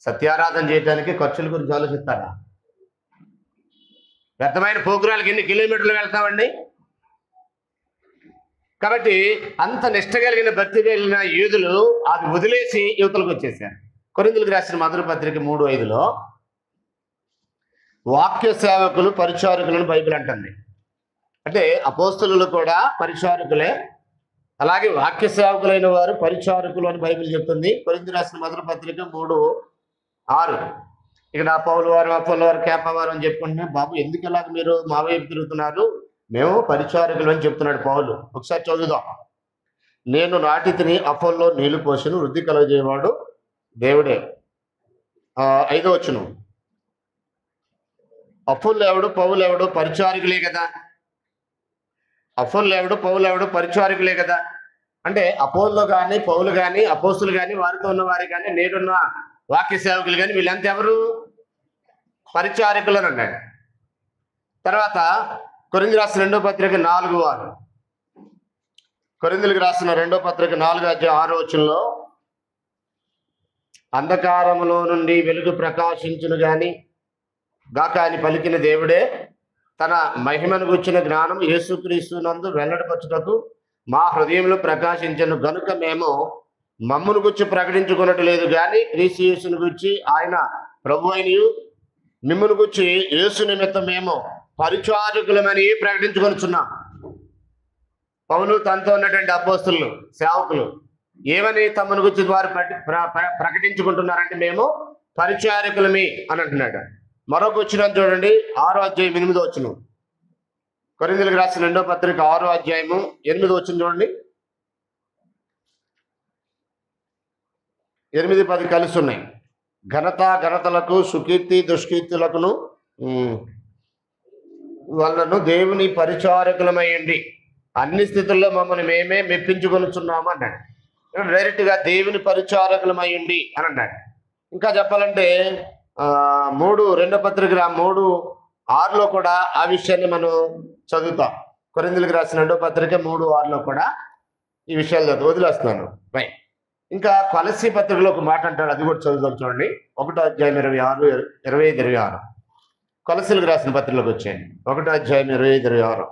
సత్యారాధన చేయడానికి ఖర్చుల గురించి ఆలోచిస్తారా? వ్యర్థమైన ప్రోగ్రాలకు ఎన్ని కిలోమీటర్లు వెళ్తామండి? కాబట్టి అంత నిష్ట కలిగిన భక్తి కలిగిన యూదులు అది వదిలేసి యువతలకు వచ్చేసారు. కొరింథీయులకు రాసిన మొదటి పత్రిక 3:5లో వాక్య సేవకులు పరిచారకులను బైబిల్ అంటుంది. అంటే అపోస్తలులు కూడా పరిచారకులే, అలాగే వాక్య సేవకులైన వారు పరిచారకులు అని బైబిల్ చెప్తుంది. కొరింథీయులకు రాసిన మొదటి పత్రిక 3:6. ఇక్కడ పౌలు వారు, అపోల వారు, కేప వారు అని చెప్పుకుంటున్నా. బాబు ఎందుకు ఇలాగ మీరు మా వైపు తిరుగుతున్నారు? మేము పరిచారకులు అని చెప్తున్నాడు పౌలు. ఒకసారి చదువుదాం. నేను నాటితిని, అపోల్లో నీళ్లు పోసెను, వృద్ధి కలుగజేయవాడు దేవుడే. 5వ వచనం, అపోల్లో ఎవడు, పౌలు ఎవడు? పరిచారకులే కదా. అపోల్లో ఎవడు, పౌలు ఎవడు? పరిచారకులే కదా. అంటే అపోల్లో కానీ, పౌలు కానీ, అపోస్తులు కానీ, వారితో ఉన్న వారి కానీ, నేడున్న వాక్య సేవకులు కానీ వీళ్ళంతా ఎవరు? పరిచారకులు అని అన్నాడు. తర్వాత కొరింథీయులకు రాసిన 2వ పత్రిక 4:6. కొరింథీయులకు రాసిన 2వ పత్రిక 4:6 వచనంలో అంధకారములో నుండి వెలుగు ప్రకాశించును గాక అని పలికిన దేవుడే తన మహిమను గుర్చిన జ్ఞానం యేసుక్రీస్తు నందు వెల్లడిపరచుటకు మా హృదయంలో ప్రకాశించను గనుక మేము మమ్మును గురించి ప్రకటించుకున్నట్టు లేదు కానీ క్రీస్తు యేసును గురించి ఆయన ప్రభు అయినయు మిమ్మును గురించి యేసు నిమిత్తం మేము పరిచారకులమని ప్రకటించుకొనుచున్నాం. పౌలు తనతో ఉన్నటువంటి అపోస్తలులు, సేవకులు ఏమని తమను గురించి వారు ప్రకటించుకుంటున్నారంటే మేము పరిచారకులమే అని అంటున్నాడు. మరొక వచనం చూడండి, 6వ అధ్యాయం 8వ వచనం. కొరింథీయులకు రాసిన 2వ పత్రిక 6వ అధ్యాయము 8 వచనం చూడండి. 8-10 కలిసి ఉన్నాయి. ఘనతలకు సుకీర్తి దుష్కీర్తులకును వాళ్ళను దేవుని పరిచారకులమయ్యండి, అన్ని స్థితుల్లో మమ్మల్ని మేమే మెప్పించుకొనుచున్నాము అన్నాడు. డైరెక్ట్గా దేవుని పరిచారకులమయ్యండి అని అన్నాడు. ఇంకా చెప్పాలంటే 2వ పత్రిక 3:6 కూడా ఆ విషయాన్ని మనం చదువుతాం. కొరింథీయులకు రాసిన 2వ పత్రిక 3:6 కూడా ఈ విషయాలు వదిలేస్తున్నాను. రైట్. ఇంకా కొలస్సీ పత్రికలో ఒక మాట అంటాడు, అది కూడా చదువుతాం చూడండి. 1వ అధ్యాయం 25-26 కొలస్సీలకు రాసిన పత్రికలోకి వచ్చాయండి. 1వ అధ్యాయం 25-26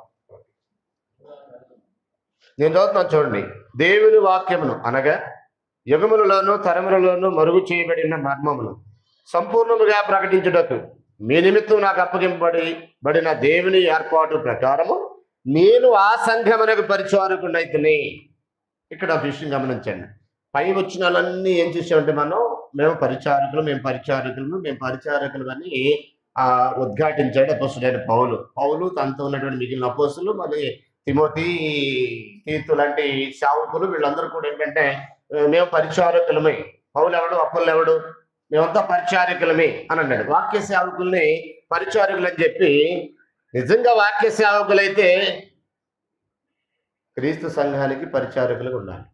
నేను చదువుతున్నాను చూడండి. దేవుని వాక్యమును అనగా యుగములలోను తరములలోను మరుగు చేయబడిన మర్మమును సంపూర్ణముగా ప్రకటించుటకు మీ నిమిత్తం నాకు అప్పగింపబడిన దేవుని ఏర్పాటు ప్రకారము నేను ఆ సంఘమునకు పరిచారకుడైతిని. ఇక్కడ విషయం గమనించండి. పై వచ్చినాలన్నీ ఏం చేసామంటే మేము పరిచారకులు అని ఉద్ఘాటించాడు అపోస్తుడైన పౌలు తనతో ఉన్నటువంటి మిగిలిన అపోస్తులు, మళ్ళీ తిమోతి, తీతు లాంటి సేవకులు, వీళ్ళందరూ కూడా ఏంటంటే మేము పరిచారకులమే. పౌలు ఎవడు, అపోస్తలులు ఎవడు, మేమంతా పరిచారకులమే అని అన్నాడు. వాక్య సేవకుల్ని పరిచారకులు అని చెప్పి, నిజంగా వాక్య సేవకులైతే క్రీస్తు సంఘానికి పరిచారకులుగా ఉండాలి.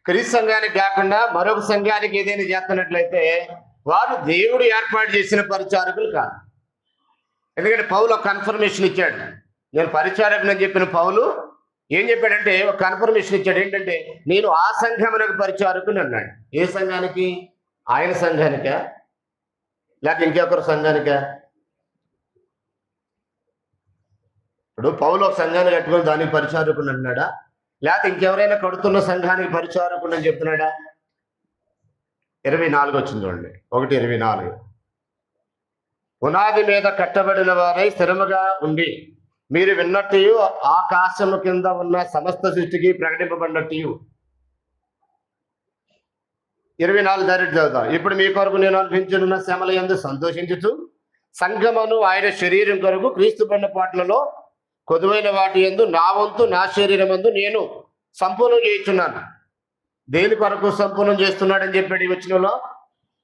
క్రీస్తు సంఘానికి కాకుండా మరొక సంఘానికి ఏదైనా చేస్తున్నట్లయితే వారు దేవుడు ఏర్పాటు చేసిన పరిచారకులు కాదు. ఎందుకంటే పౌలు ఒక కన్ఫర్మేషన్ ఇచ్చాడు. నేను పరిచారకుని అని చెప్పిన పౌలు ఏం చెప్పాడంటే ఒక కన్ఫర్మేషన్ ఇచ్చాడు. ఏంటంటే నేను ఆ సంఘమునకు పరిచారకుని అన్నాడు. ఏ సంఘానికి? ఆయన సంఘానికా లేక ఇంకొకరు సంఘానికా? ఇప్పుడు పౌలు ఒక సంఘాన్ని కట్టుకొని దానికి పరిచారకుని అన్నాడా, లేకపోతే ఇంకెవరైనా కడుతున్న సంఘానికి పరిచారకుని అని చెప్తున్నాడా? 24 వచ్చింది చూడండి. 1:24 పునాది మీద కట్టబడిన వారై స్థిరముగా ఉండి మీరు విన్నట్టు ఆకాశము కింద ఉన్న సమస్త సృష్టికి ప్రకటింపబడినట్టు. 24 డైరెక్ట్ చదువుతాం. ఇప్పుడు మీ కొరకు నేను అనిపించున్న శ్రమల యందు సంతోషించుచు సంఘమును ఆయన శరీరం కొరకు క్రీస్తు పడిన పాటలలో కొదువైన వాటి యందు నా వంతు నా శరీరం యందు నేను సంపూర్ణం చేయించున్నాను. దేని కొరకు సంపూర్ణం చేస్తున్నాడని చెప్పాడు ఈ వచనంలో.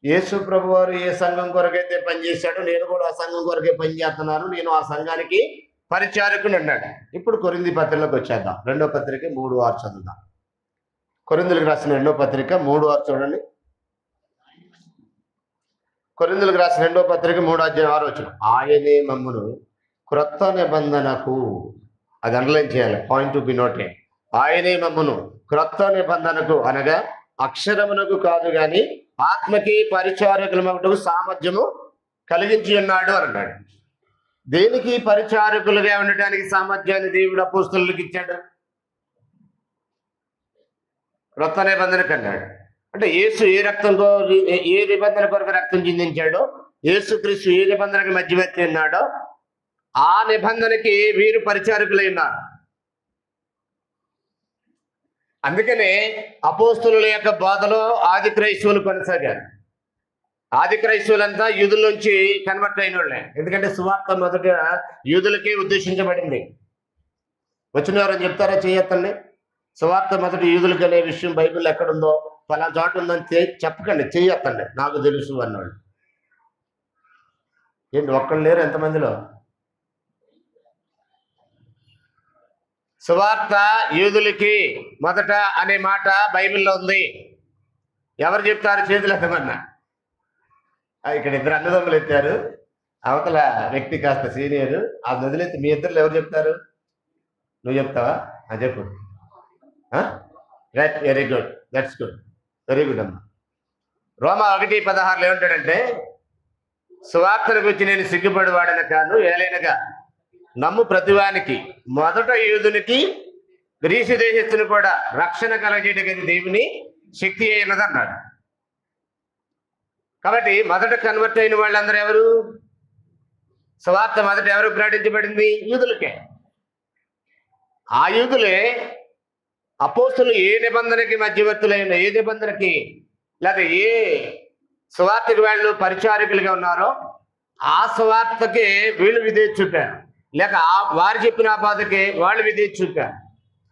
యేసు ప్రభు వారు ఏ సంఘం కొరకైతే పనిచేశాడో నేను కూడా ఆ సంఘం కొరకే పనిచేస్తున్నాను, నేను ఆ సంఘానికి పరిచారకుని అన్నాడు. ఇప్పుడు కొరింథీ పత్రికలోకి వచ్చేద్దాం. 2వ పత్రిక 3:6 చదువుదాం. కొరింథీయులకు రాసిన 2వ పత్రిక 3:6 చూడండి. కొరింథీయులకు రాసిన 2వ పత్రిక 3:6 ఆయనే మమ్మును క్రొత్త నిబంధనకు, అది అండర్లైన్ చేయాలి, పాయింట్ టు బి నోటెడ్. ఆయనే మమ్మును క్రొత్త నిబంధనకు అనగా అక్షరమునకు కాదు గాని ఆత్మకి పరిచారకులమగుటకు సామర్థ్యము కలిగించి ఉన్నాడు అని అన్నాడు. దేనికి పరిచారకులుగా ఉండటానికి సామర్థ్యాన్ని దేవుడు అపోస్తలులకు ఇచ్చాడు? క్రొత్త నిబంధనకు అన్నాడు. అంటే యేసు ఏ నిబంధన కొరకు రక్తం చిందించాడో, యేసుక్రీస్తు ఏ నిబంధనకు మధ్యవర్తి ఉన్నాడో ఆ నిబంధనకి వీరు పరిచారకులై ఉన్నారు. అందుకనే అపోస్తలుల యొక్క బోధలో ఆది క్రైస్తవులు కొనసాగారు. ఆది క్రైస్తవులంతా యూదుల నుంచి కన్వర్ట్ అయిన వాళ్ళే. ఎందుకంటే సువార్త మొదట యూదులకే ఉద్దేశించబడింది. వచ్చిన ఎవరని చెప్తారా? చేయొత్తండి. సువార్త మొదట యూదులకి అనే విషయం బైబిల్ ఎక్కడుందో ఫలా చోట ఉందని చెప్పకండి, చేయొత్తండి, నాకు తెలుసు అన్నాడు. ఏంటి ఒక్కళ్ళు లేరు ఎంతమందిలో? సువార్త యూదులకి మొదట అనే మాట బైబిల్లో ఉంది. ఎవరు చెప్తారు? చేతులు ఎత్తమన్నా. ఇక్కడ ఇద్దరు అన్నదమ్ములు ఎత్తారు, అవతల వ్యక్తి కాస్త సీనియర్, ఆ వదిలేస్తే మీ ఇద్దరు ఎవరు చెప్తారు? నువ్వు చెప్తావా? చెప్పు. Right, very good, that's good, very good అమ్మా. రోమా 1:16 ఏమంటాడంటే సువార్తను గురించి నేను సిగ్గుపడివాడన కాను, ఏలైనగా నమ్ము ప్రతివానికి మొదట యూదునికి గ్రీసు దేశస్తుని కూడా రక్షణ కలగజేయడానికి దేవుని శక్తి అయినది అన్నాడు. కాబట్టి మొదట కన్వర్ట్ అయిన వాళ్ళందరూ ఎవరు? సువార్త మొదట ఎవరు ప్రకటించబడింది? యూదులకే. ఆ యూదులే అపోస్తలులు ఏ నిబంధనకి మధ్యవర్తులైన, ఏ నిబంధనకి లేదా ఏ సువార్తకి వాళ్ళు పరిచారకులుగా ఉన్నారో ఆ సువార్తకే వీళ్ళు విధేయత చూపారు. లేక వారు చెప్పిన ఆపాదకే వాళ్ళు విధేయత చూపారు.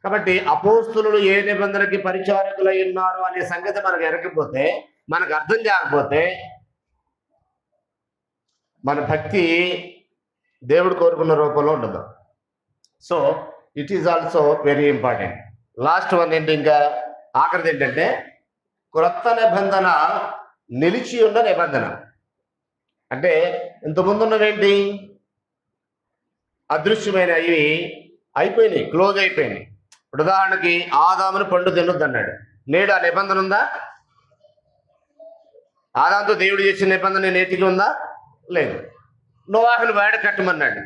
కాబట్టి అపోస్తులు ఏ నిబంధనకి పరిచారకులై ఉన్నారు అనే సంగతి మనకు ఎరగకపోతే, మనకు అర్థం కాకపోతే మన భక్తి దేవుడు కోరుకున్న రూపంలో ఉండదు. So it is also very important. Last one ఏంటి, ఇంకా ఆఖరిది ఏంటంటే క్రొత్త నిబంధన నిలిచి ఉన్న నిబంధన. అంటే ఇంతకుముందు ఉన్నవేంటి, అదృశ్యమైన ఇవి అయిపోయినాయి, క్లోజ్ అయిపోయినాయి. ఇప్పుడు ఉదాహరణకి ఆదామును పండు తినొద్దు అన్నాడు. నేడు ఆ నిబంధన ఉందా? ఆదాంతో దేవుడు చేసిన నిబంధన నేటికి ఉందా? లేదు. నోవాహును వేడ కట్టమన్నాడు.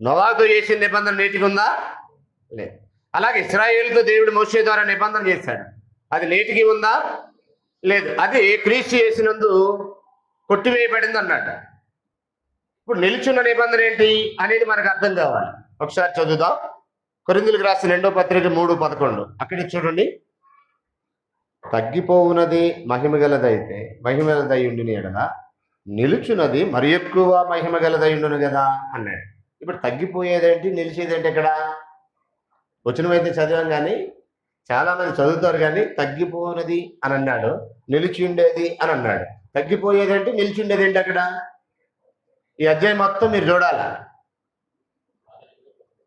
నోవాహుతో చేసిన నిబంధన నేటికి ఉందా? లేదు. అలాగే ఇశ్రాయేలుతో దేవుడు మోషే ద్వారా నిబంధన చేశాడు. అది నేటికి ఉందా? లేదు. అది క్రీస్తు చేసినందు కొట్టివేయబడింది అన్నాడు. ఇప్పుడు నిలుచున్న నిబంధన ఏంటి అనేది మనకు అర్థం కావాలి. ఒకసారి చదువుదాం. కొరింథీయులకు రాసిన 2వ పత్రిక 3:11. అక్కడే చూడండి. తగ్గిపోవునది మహిమగలదైతే మహిమగలదై ఉండిన ఎడల నిలుచున్నది మరి ఎక్కువ మహిమగలదై ఉండును కదా అన్నాడు. ఇప్పుడు తగ్గిపోయేదేంటి, నిలిచేదేంటి? ఇక్కడ వచనమైతే చదివాం, కానీ చాలామంది చదువుతారు కానీ తగ్గిపోయినది అని అన్నాడు, నిలిచి ఉండేది అని అన్నాడు. తగ్గిపోయేదేంటి, నిలిచి ఉండేది ఏంటి? అక్కడ ఈ అధ్యాయం మొత్తం మీరు చూడాలి.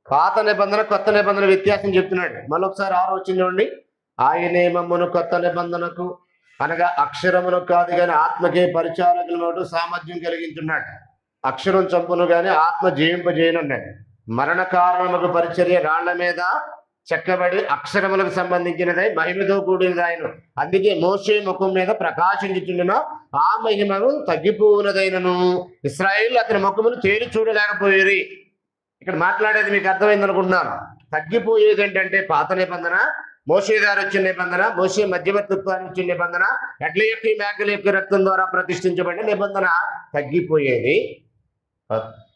పాత నిబంధన కొత్త నిబంధన వ్యత్యాసం చెప్తున్నాడు. మళ్ళొకసారి 6వ వచనం చూడండి. ఆయనే మమ్మను కొత్త నిబంధనకు అనగా అక్షరమును కాదు కానీ ఆత్మకే పరిచారకులు సామర్థ్యం కలిగించున్నాడు. అక్షరం చంపును కానీ ఆత్మ జీవింపజేయనున్నాడు. మరణ కారణముకు పరిచర్య రాళ్ల మీద చెక్కబడి అక్షరములకు సంబంధించినదై మహిమతో కూడినది ఆయన. అందుకే మోషే ముఖం మీద ప్రకాశించుచుండిన ఆ మహిమను తగ్గిపోవునదైనను ఇశ్రాయేలు అతని ముఖమును తేరి చూడలేకపోయేది. ఇక్కడ మాట్లాడేది మీకు అర్థమైంది అనుకుంటున్నాను. తగ్గిపోయేది ఏంటంటే పాత నిబంధన, మోషే ద్వారా వచ్చిన నిబంధన, మోషే మధ్యవర్తిత్వాన్ని వచ్చిన నిబంధన, ఎడ్ల యొక్క మేకల యొక్క రక్తం ద్వారా ప్రతిష్ఠించబడిన నిబంధన తగ్గిపోయేది.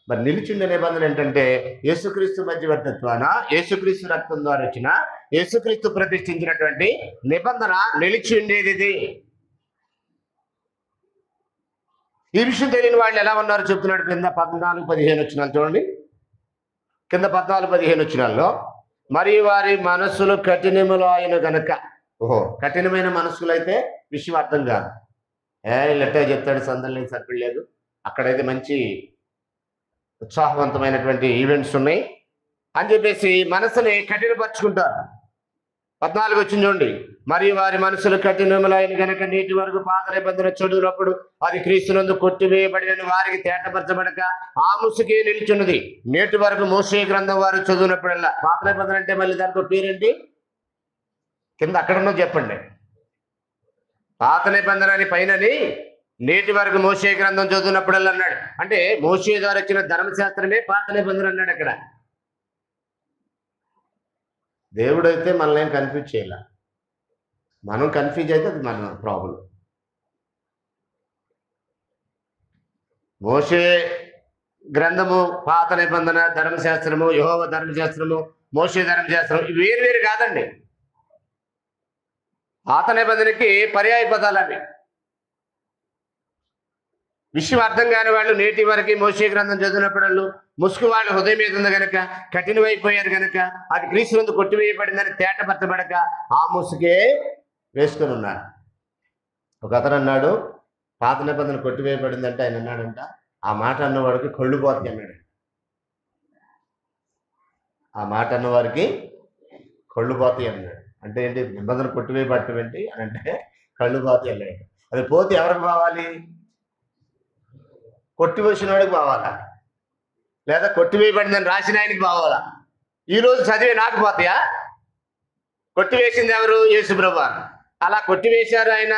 మరి నిలిచిండే నిబంధన ఏంటంటే యేసుక్రీస్తు మధ్యవర్తిత్వాన, యేసుక్రీస్తు రక్తం ద్వారా వచ్చిన, యేసుక్రీస్తు ప్రతిష్ఠించినటువంటి నిబంధన నిలిచి ఉండేది. ఈ విషయం తెలియని వాళ్ళు ఎలా ఉన్నారో చెప్తున్నాడు. కింద 14-15 వచనాలు చూడండి. కింద 14-15 వచనాల్లో మరి వారి మనస్సులు కఠినములు ఆయన గనక. ఓహో, కఠినమైన మనస్సులు అయితే విషయం అర్థం కాదు. లెట్టే చెప్తాడు, సందర్భం సరిపడలేదు. అక్కడైతే మంచి ఉత్సాహవంతమైనటువంటి ఈవెంట్స్ ఉన్నాయి అని చెప్పేసి మనసుని కఠినపరుచుకుంటారు. 14 వచ్చింది చూడండి. మరి వారి మనసులు కఠినములైన గనక నేటి వరకు పాత నిబంధన చదువునప్పుడు అది క్రీస్తునందు కొట్టివేయబడిన వారికి తేటపరచబడక ఆ ముసుకే నిలిచున్నది. నేటి వరకు మోషే గ్రంథం వారు చదువునప్పుడల్లా. పాత నిబంధన అంటే మళ్ళీ దానికి పేరేంటి? కింద అక్కడున్నో చెప్పండి. పాత నిబంధన అని పైనని నేటి వరకు మోషే గ్రంథం చదువునప్పుడల్లా అన్నాడు. అంటే మోషే ద్వారా వచ్చిన ధర్మశాస్త్రమే పాత నిబంధన అన్నాడు అక్కడ. దేవుడైతే మనల్ని ఏం కన్ఫ్యూజ్ చేయాల. మనం కన్ఫ్యూజ్ అయితే అది మన ప్రాబ్లం. మోషే గ్రంథము, పాత నిబంధన, ధర్మశాస్త్రము, యెహోవా ధర్మశాస్త్రము, మోషే ధర్మశాస్త్రం ఇవి వేరు వేరు కాదండి. పాత నిబంధనకి పర్యాయ పదాలు అవి. విషయం అర్థం కాని వాళ్ళు నేటి వరకు మోషే గ్రంథం చదివినప్పుడు ముసుగు వాళ్ళ హృదయం మీద ఉంది కనుక, కఠినమైపోయారు కనుక, అది క్రీస్తునందు కొట్టివేయబడిందని తేటపరచబడక ఆ ముసుగే వేసుకొని ఉన్నారు. ఒక అతను అన్నాడు, పాత నిబంధన కొట్టివేయబడిందంటే ఆయన అన్నాడంట, ఆ మాట అన్నవాడికి కళ్ళు పోతాయి అన్నాడు. ఆ మాట అన్నవారికి కళ్ళు పోతాయి అన్నాడు. అంటే ఏంటి? నిబంధన కొట్టివేయబడటం ఏంటి అని అంటే కళ్ళు పోతాయి అన్నాడు. అది పోతే ఎవరికి పోవాలి? కొట్టివేసిన వాడికి పోవాలా, లేదా కొట్టివేయబడిందని రాసిన ఆయనకి పోవాలా? ఈరోజు చదివే నాకు పోతాయా? కొట్టివేసింది ఎవరు? యేసుప్రభు. అలా కొట్టివేశారు ఆయన.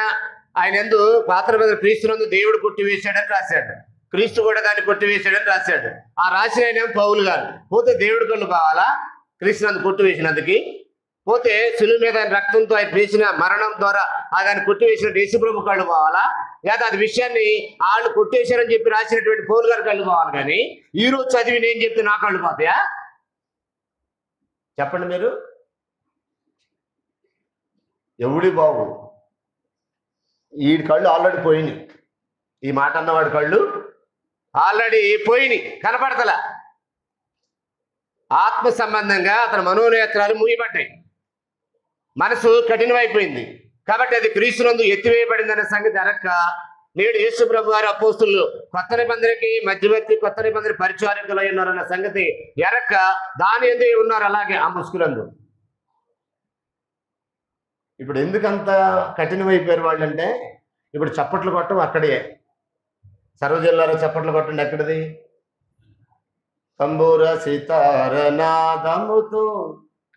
ఆయన ఎందు పాత నిబంధన క్రీస్తునందు దేవుడు కొట్టివేశాడని రాశాడు. క్రీస్తు కూడా దాన్ని కొట్టివేశాడని రాశాడు. ఆ రాసిన ఆయన పౌలు గారు. పోతే దేవుడి కళ్ళు కావాలా? క్రీస్తునందు కొట్టివేసినందుకు. పోతే శిలువ మీద ఆయన రక్తంతో ఆయన వేసిన మరణం ద్వారా దాన్ని కొట్టివేసిన యేసుప్రభు కళ్ళు పోవాలా? లేదా అది విషయాన్ని వాళ్ళు కొట్టేశారని చెప్పి రాసినటువంటి పౌలు గారి కళ్ళు పోవాలి. కానీ ఈ రోజు చదివి నేను చెప్తే నా కళ్ళు పోతాయా? చెప్పండి మీరు. ఎవడి బాబు, ఈ కళ్ళు ఆల్రెడీ పోయినాయి. ఈ మాట అన్నవాడి కళ్ళు ఆల్రెడీ పోయినాయి, కనపడతలా. ఆత్మ సంబంధంగా అతని మనోనేత్రాలు మూయబడ్డాయి, మనసు కఠినమైపోయింది. కాబట్టి అది క్రీస్తునందు ఎత్తివేయబడిందనే సంగతి అరక్క నేడు యేసు ప్రభు వారు అపోస్తులు కొత్త నిబంధనకి మధ్యవర్తి, కొత్త నిబంధన పరిచారకులై ఉన్నారన్న సంగతి ఎరక్క దాని ఎందుకు ఉన్నారు అలాగే ఆ ముసుగులందు. ఇప్పుడు ఎందుకంత కఠినమైపోయారు వాళ్ళంటే, ఇప్పుడు చప్పట్లు కొట్టడం అక్కడే, సర్వజిల్లాలో చప్పట్లు కొట్టండి ఎక్కడిది? తంబూర సితారనాదముతో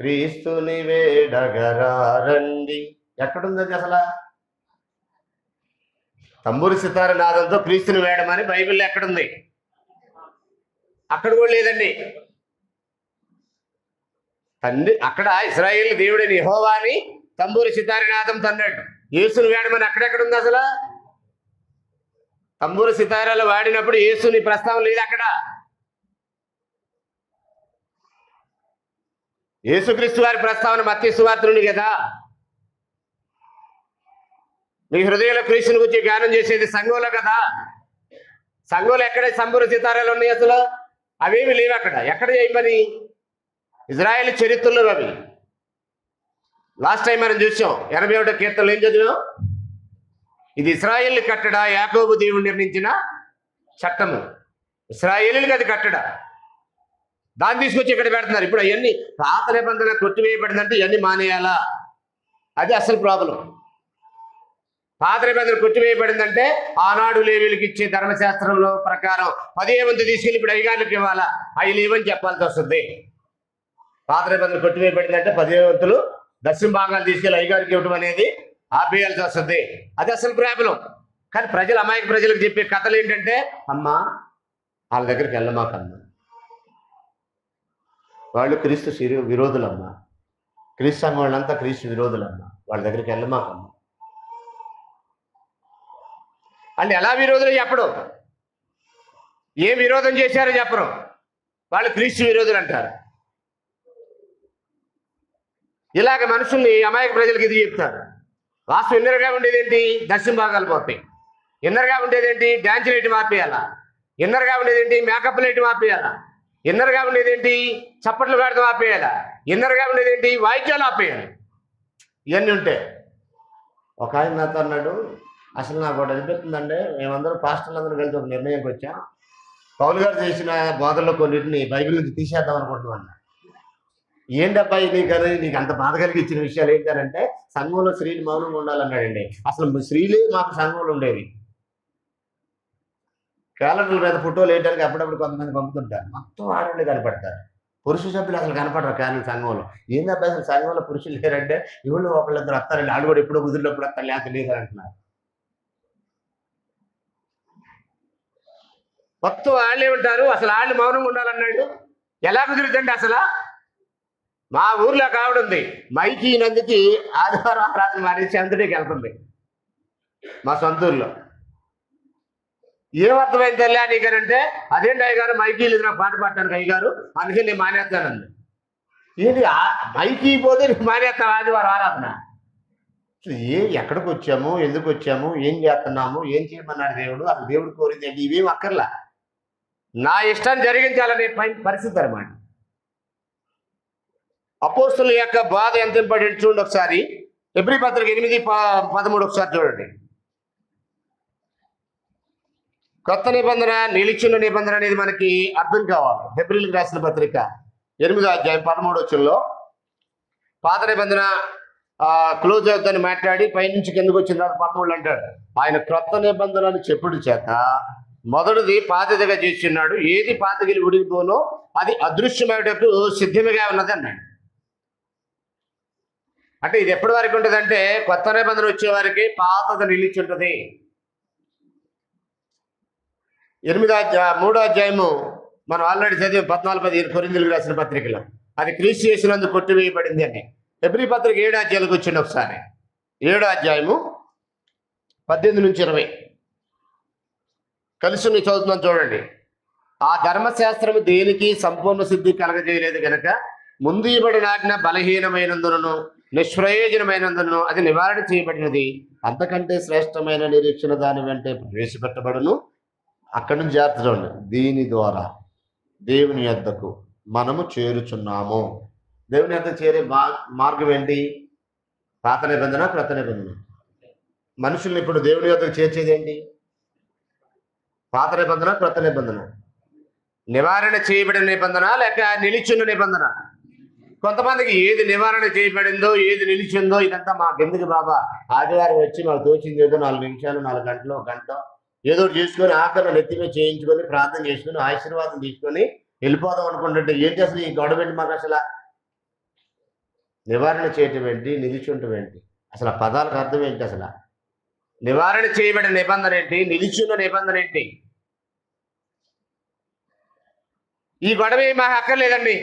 క్రీస్తుని వేడగరారండి, ఎక్కడుంది అది అసలు? తంబూరి సితార నాదంతో క్రీస్తుని వేయడమని బైబిల్లో ఎక్కడుంది? అక్కడ కూడా లేదండి. తండ్రి అక్కడ ఇశ్రాయేలు దేవుడిని యెహోవా అని తంబూరి సితార నాదంతో అన్నాడు. యేసుని వేయడమని అక్కడెక్కడ ఉంది అసలు? తంబూరి సితారాలు వాడినప్పుడు యేసుని ప్రస్తావన లేదు అక్కడ. యేసుక్రీస్తు వారి ప్రస్తావన మత్తయి సువార్తలోని కదా. మీ హృదయంలో క్రీస్తుని గురించి జ్ఞానం చేసేది సంఘంలో కదా. సంఘంలో ఎక్కడ సంబూర సితారాలు ఉన్నాయి అసలు? అవేమి లేవు అక్కడ. ఎక్కడ చేయమని? ఇజ్రాయేల్ చరిత్రలో అవి. లాస్ట్ టైం మనం చూసాం 81వ కీర్తనలు ఏం చదివాం? ఇది ఇశ్రాయేలు కట్టడా, యాకోబు దేవుడు నిర్ణయించిన చట్టము. ఇశ్రాయేలుకి అది కట్టడా, దాన్ని తీసుకొచ్చి ఇక్కడ పెడుతున్నారు. ఇప్పుడు అవన్నీ పాత నిబంధన కొట్టివేయబడిందంటే ఇవన్నీ మానేయాలా? అది అసలు ప్రాబ్లం. పాత నిబంధన కొట్టివేయబడిందంటే ఆనాడు లేవీలకు ఇచ్చే ధర్మశాస్త్రంలో ప్రకారం 10వ వంతు తీసుకెళ్ళి ఇప్పుడు అయ్యగారికి ఇవ్వాలా? అవి లేవని చెప్పాల్సి వస్తుంది. పాత నిబంధన కొట్టివేయబడిందంటే 10వ వంతులు దశమ భాగాలు తీసుకెళ్ళి అయ్యగారికి ఇవ్వడం అనేది ఆపేయాల్సి వస్తుంది. అది అసలు ప్రాబ్లం. కానీ ప్రజలు, అమాయక ప్రజలకు చెప్పే కథలు ఏంటంటే, అమ్మా వాళ్ళ దగ్గరికి వెళ్ళమాకమ్మా, వాళ్ళు క్రీస్తు విరోధులమ్మా, క్రీస్తు సంఘం వాళ్ళంతా క్రీస్తు విరోధులమ్మా, వాళ్ళ దగ్గరికి వెళ్ళమాకమ్మా అంటే ఎలా విరోధులు చెప్పడు? ఏం విరోధం చేశారో చెప్పరు. వాళ్ళు క్రీస్తు విరోధులు అంటారు. ఇలాగ మనుషుల్ని, అమాయక ప్రజలకు ఇది చెప్తారు. వాస్తవం ఇన్నర్గా ఉండేదేంటి? దశమ భాగాలు పోతాయి. ఇన్నర్గా ఉండేదేంటి? డ్యాన్స్ లైట్ మాపేయాలా? ఇన్నర్గా ఉండేదేంటి? మేకప్ లైట్ మాపేయాలా? ఇన్నర్గా ఉండేదేంటి? చప్పట్లు కాడతాం ఆపేయాలా? ఇన్నర్గా ఉండేదేంటి? వాయిద్యాలు ఆపేయాలి. ఇవన్నీ ఉంటాయి. ఒక ఆయన నాతో అన్నాడు, అసలు నాకు ఒకటి అనిపిస్తుందంటే, మేమందరం పాస్టర్లు అందరూ కలిసి ఒక నిర్ణయంకి వచ్చాం, పౌలు గారు చేసిన బోధనలో కొన్నింటిని బైబిల్ నుంచి తీసేద్దాం అనుకుంటున్నాం. ఏంటబ్బాయి నీకని నీకు అంత బాధ కలిగి ఇచ్చిన విషయాలు ఏంటంటే, సంఘంలో స్త్రీలు మౌనంగా ఉండాలన్నాడండి. అసలు స్త్రీలే మాకు సంఘంలో ఉండేది. క్యాలెండర్ల మీద ఫోటోలు వేయడానికి అప్పుడప్పుడు కొంతమంది పంపుతుంటారు, మొత్తం ఆడవాళ్ళు కనపడతారు, పురుష సభ్యులు అసలు కనపడరు క్యాలెండర్ సంఘంలో. ఏంటబ్బాయి అసలు సంఘంలో పురుషులు లేరంటే, ఇవాళ్ళు ఒకళ్ళిద్దరు వస్తారండి, ఆడు కూడా ఎప్పుడో కుదిరినప్పుడు వస్తారు, లేక లేదని అంటున్నారు. మొత్తం వాళ్ళే ఉంటారు. అసలు వాళ్ళు మౌనంగా ఉండాలన్నాడు. ఎలా కుదురుతండి అసలు? మా ఊర్లో కావడం ఉంది, మైకి నందుకి ఆదివారం ఆరాధన మానేసి అందులోకి వెళ్తుంది మా సొంత ఊర్లో. ఏమర్థమైంది తెల్లా నీకనంటే, అదేంటి అయ్యగారు మైకి లేదు నాకు పాట పాడటానికి అయ్యగారు, అందుకే నేను మానేస్తానండి. ఏంటి మైకి పోతే నీకు మానేస్తాను ఆదివారం ఆరాధన? ఎక్కడికి వచ్చాము, ఎందుకు వచ్చాము, ఏం చేస్తున్నాము, ఏం చేయమన్నాడు దేవుడు, అది దేవుడు కోరింది ఏంటి, ఇవేం అక్కర్లా, నా ఇష్టాన్ని జరిగించాలనే పరిస్థితి అన్నమాట. అపోస్తుల యొక్క బాధ ఎంత ఇంపార్టెంట్ చూడండి ఒకసారి. హెబ్రీ పత్రిక 8:13 ఒకసారి చూడండి. కొత్త నిబంధన, నిలిచిన నిబంధన అనేది మనకి అర్థం కావాలి. హెబ్రీలకు రాసిన పత్రిక 8వ అధ్యాయం 13 పాత నిబంధన క్లోజ్ అవుతుందని మాట్లాడి పైనుంచి కిందకు వచ్చిన తర్వాత 13 అంటాడు, ఆయన క్రొత్త నిబంధనను చెప్పుడు చేత మొదటిది పాతదిగా చేస్తున్నాడు, ఏది పాతగిలి ఉడిగిపోనో అది అదృశ్యమయ్యేటప్పుడు సిద్ధంగా ఉన్నది అన్నాడు. అంటే ఇది ఎప్పటి వరకు ఉంటుందంటే, కొత్త నిబంధన వచ్చే వారికి పాతది నిలిచి ఉంటుంది. 3వ అధ్యాయము మనం ఆల్రెడీ చదివి 14-15 కొరింథీయులకు రాసిన పత్రికలో, అది క్రీస్తు యేసునందు కొట్టివేయబడింది అని. హెబ్రీ పత్రిక 7వ అధ్యాయానికి వచ్చింది ఒకసారి. 7వ అధ్యాయము 18-20 కలిసి చదువుతున్నాను చూడండి. ఆ ధర్మశాస్త్రము దేనికి సంపూర్ణ సిద్ధి కలగజేయలేదు కనుక ముందు ఇవ్వబడిన ఆజ్ఞ బలహీనమైనందునను నిష్ప్రయోజనమైనందునను అది నివారణ చేయబడినది, అంతకంటే శ్రేష్టమైన నిరీక్షణ దాని వెంటే ప్రవేశపెట్టబడును. అక్కడి నుంచి జాగ్రత్త చూడండి. దీని ద్వారా దేవుని యొద్దకు మనము చేరుచున్నాము. దేవుని యొక్క చేరే మార్గం ఏంటి? పాత నిబంధన, క్రొత్త నిబంధన. మనుషుల్ని ఇప్పుడు దేవుని యొద్దకు చేర్చేది ఏంటి? పాత నిబంధన, క్రొత్త నిబంధన. నివారణ చేయబడిన నిబంధన లేక నిలిచున్న నిబంధన. కొంతమందికి ఏది నివారణ చేయబడిందో ఏది నిలిచిందో ఇదంతా మాకెందుకు బాబా, ఆదివారం వచ్చి మాకు తోచింది ఏదో 4 నిమిషాలు 4 గంటలు 1 గంట ఏదో చేసుకొని ఆఖరణ నెత్తిమే చేయించుకొని ప్రార్థన చేసుకొని ఆశీర్వాదం తీసుకొని వెళ్ళిపోదాం అనుకుంటుంటే ఏంటి అసలు ఈ గొడవ ఏంటి? మాకు అసలు నివారణ చేయటం ఏంటి, నిలిచి ఉండటం ఏంటి? అసలు ఆ పదాలకు అర్థం ఏంటి? అసలు నివారణ చేయబడిన నిబంధన ఏంటి, నిలిచున్న నిబంధన ఏంటి? ఈ గొడవ ఏం మాకు అక్కర్లేదండి,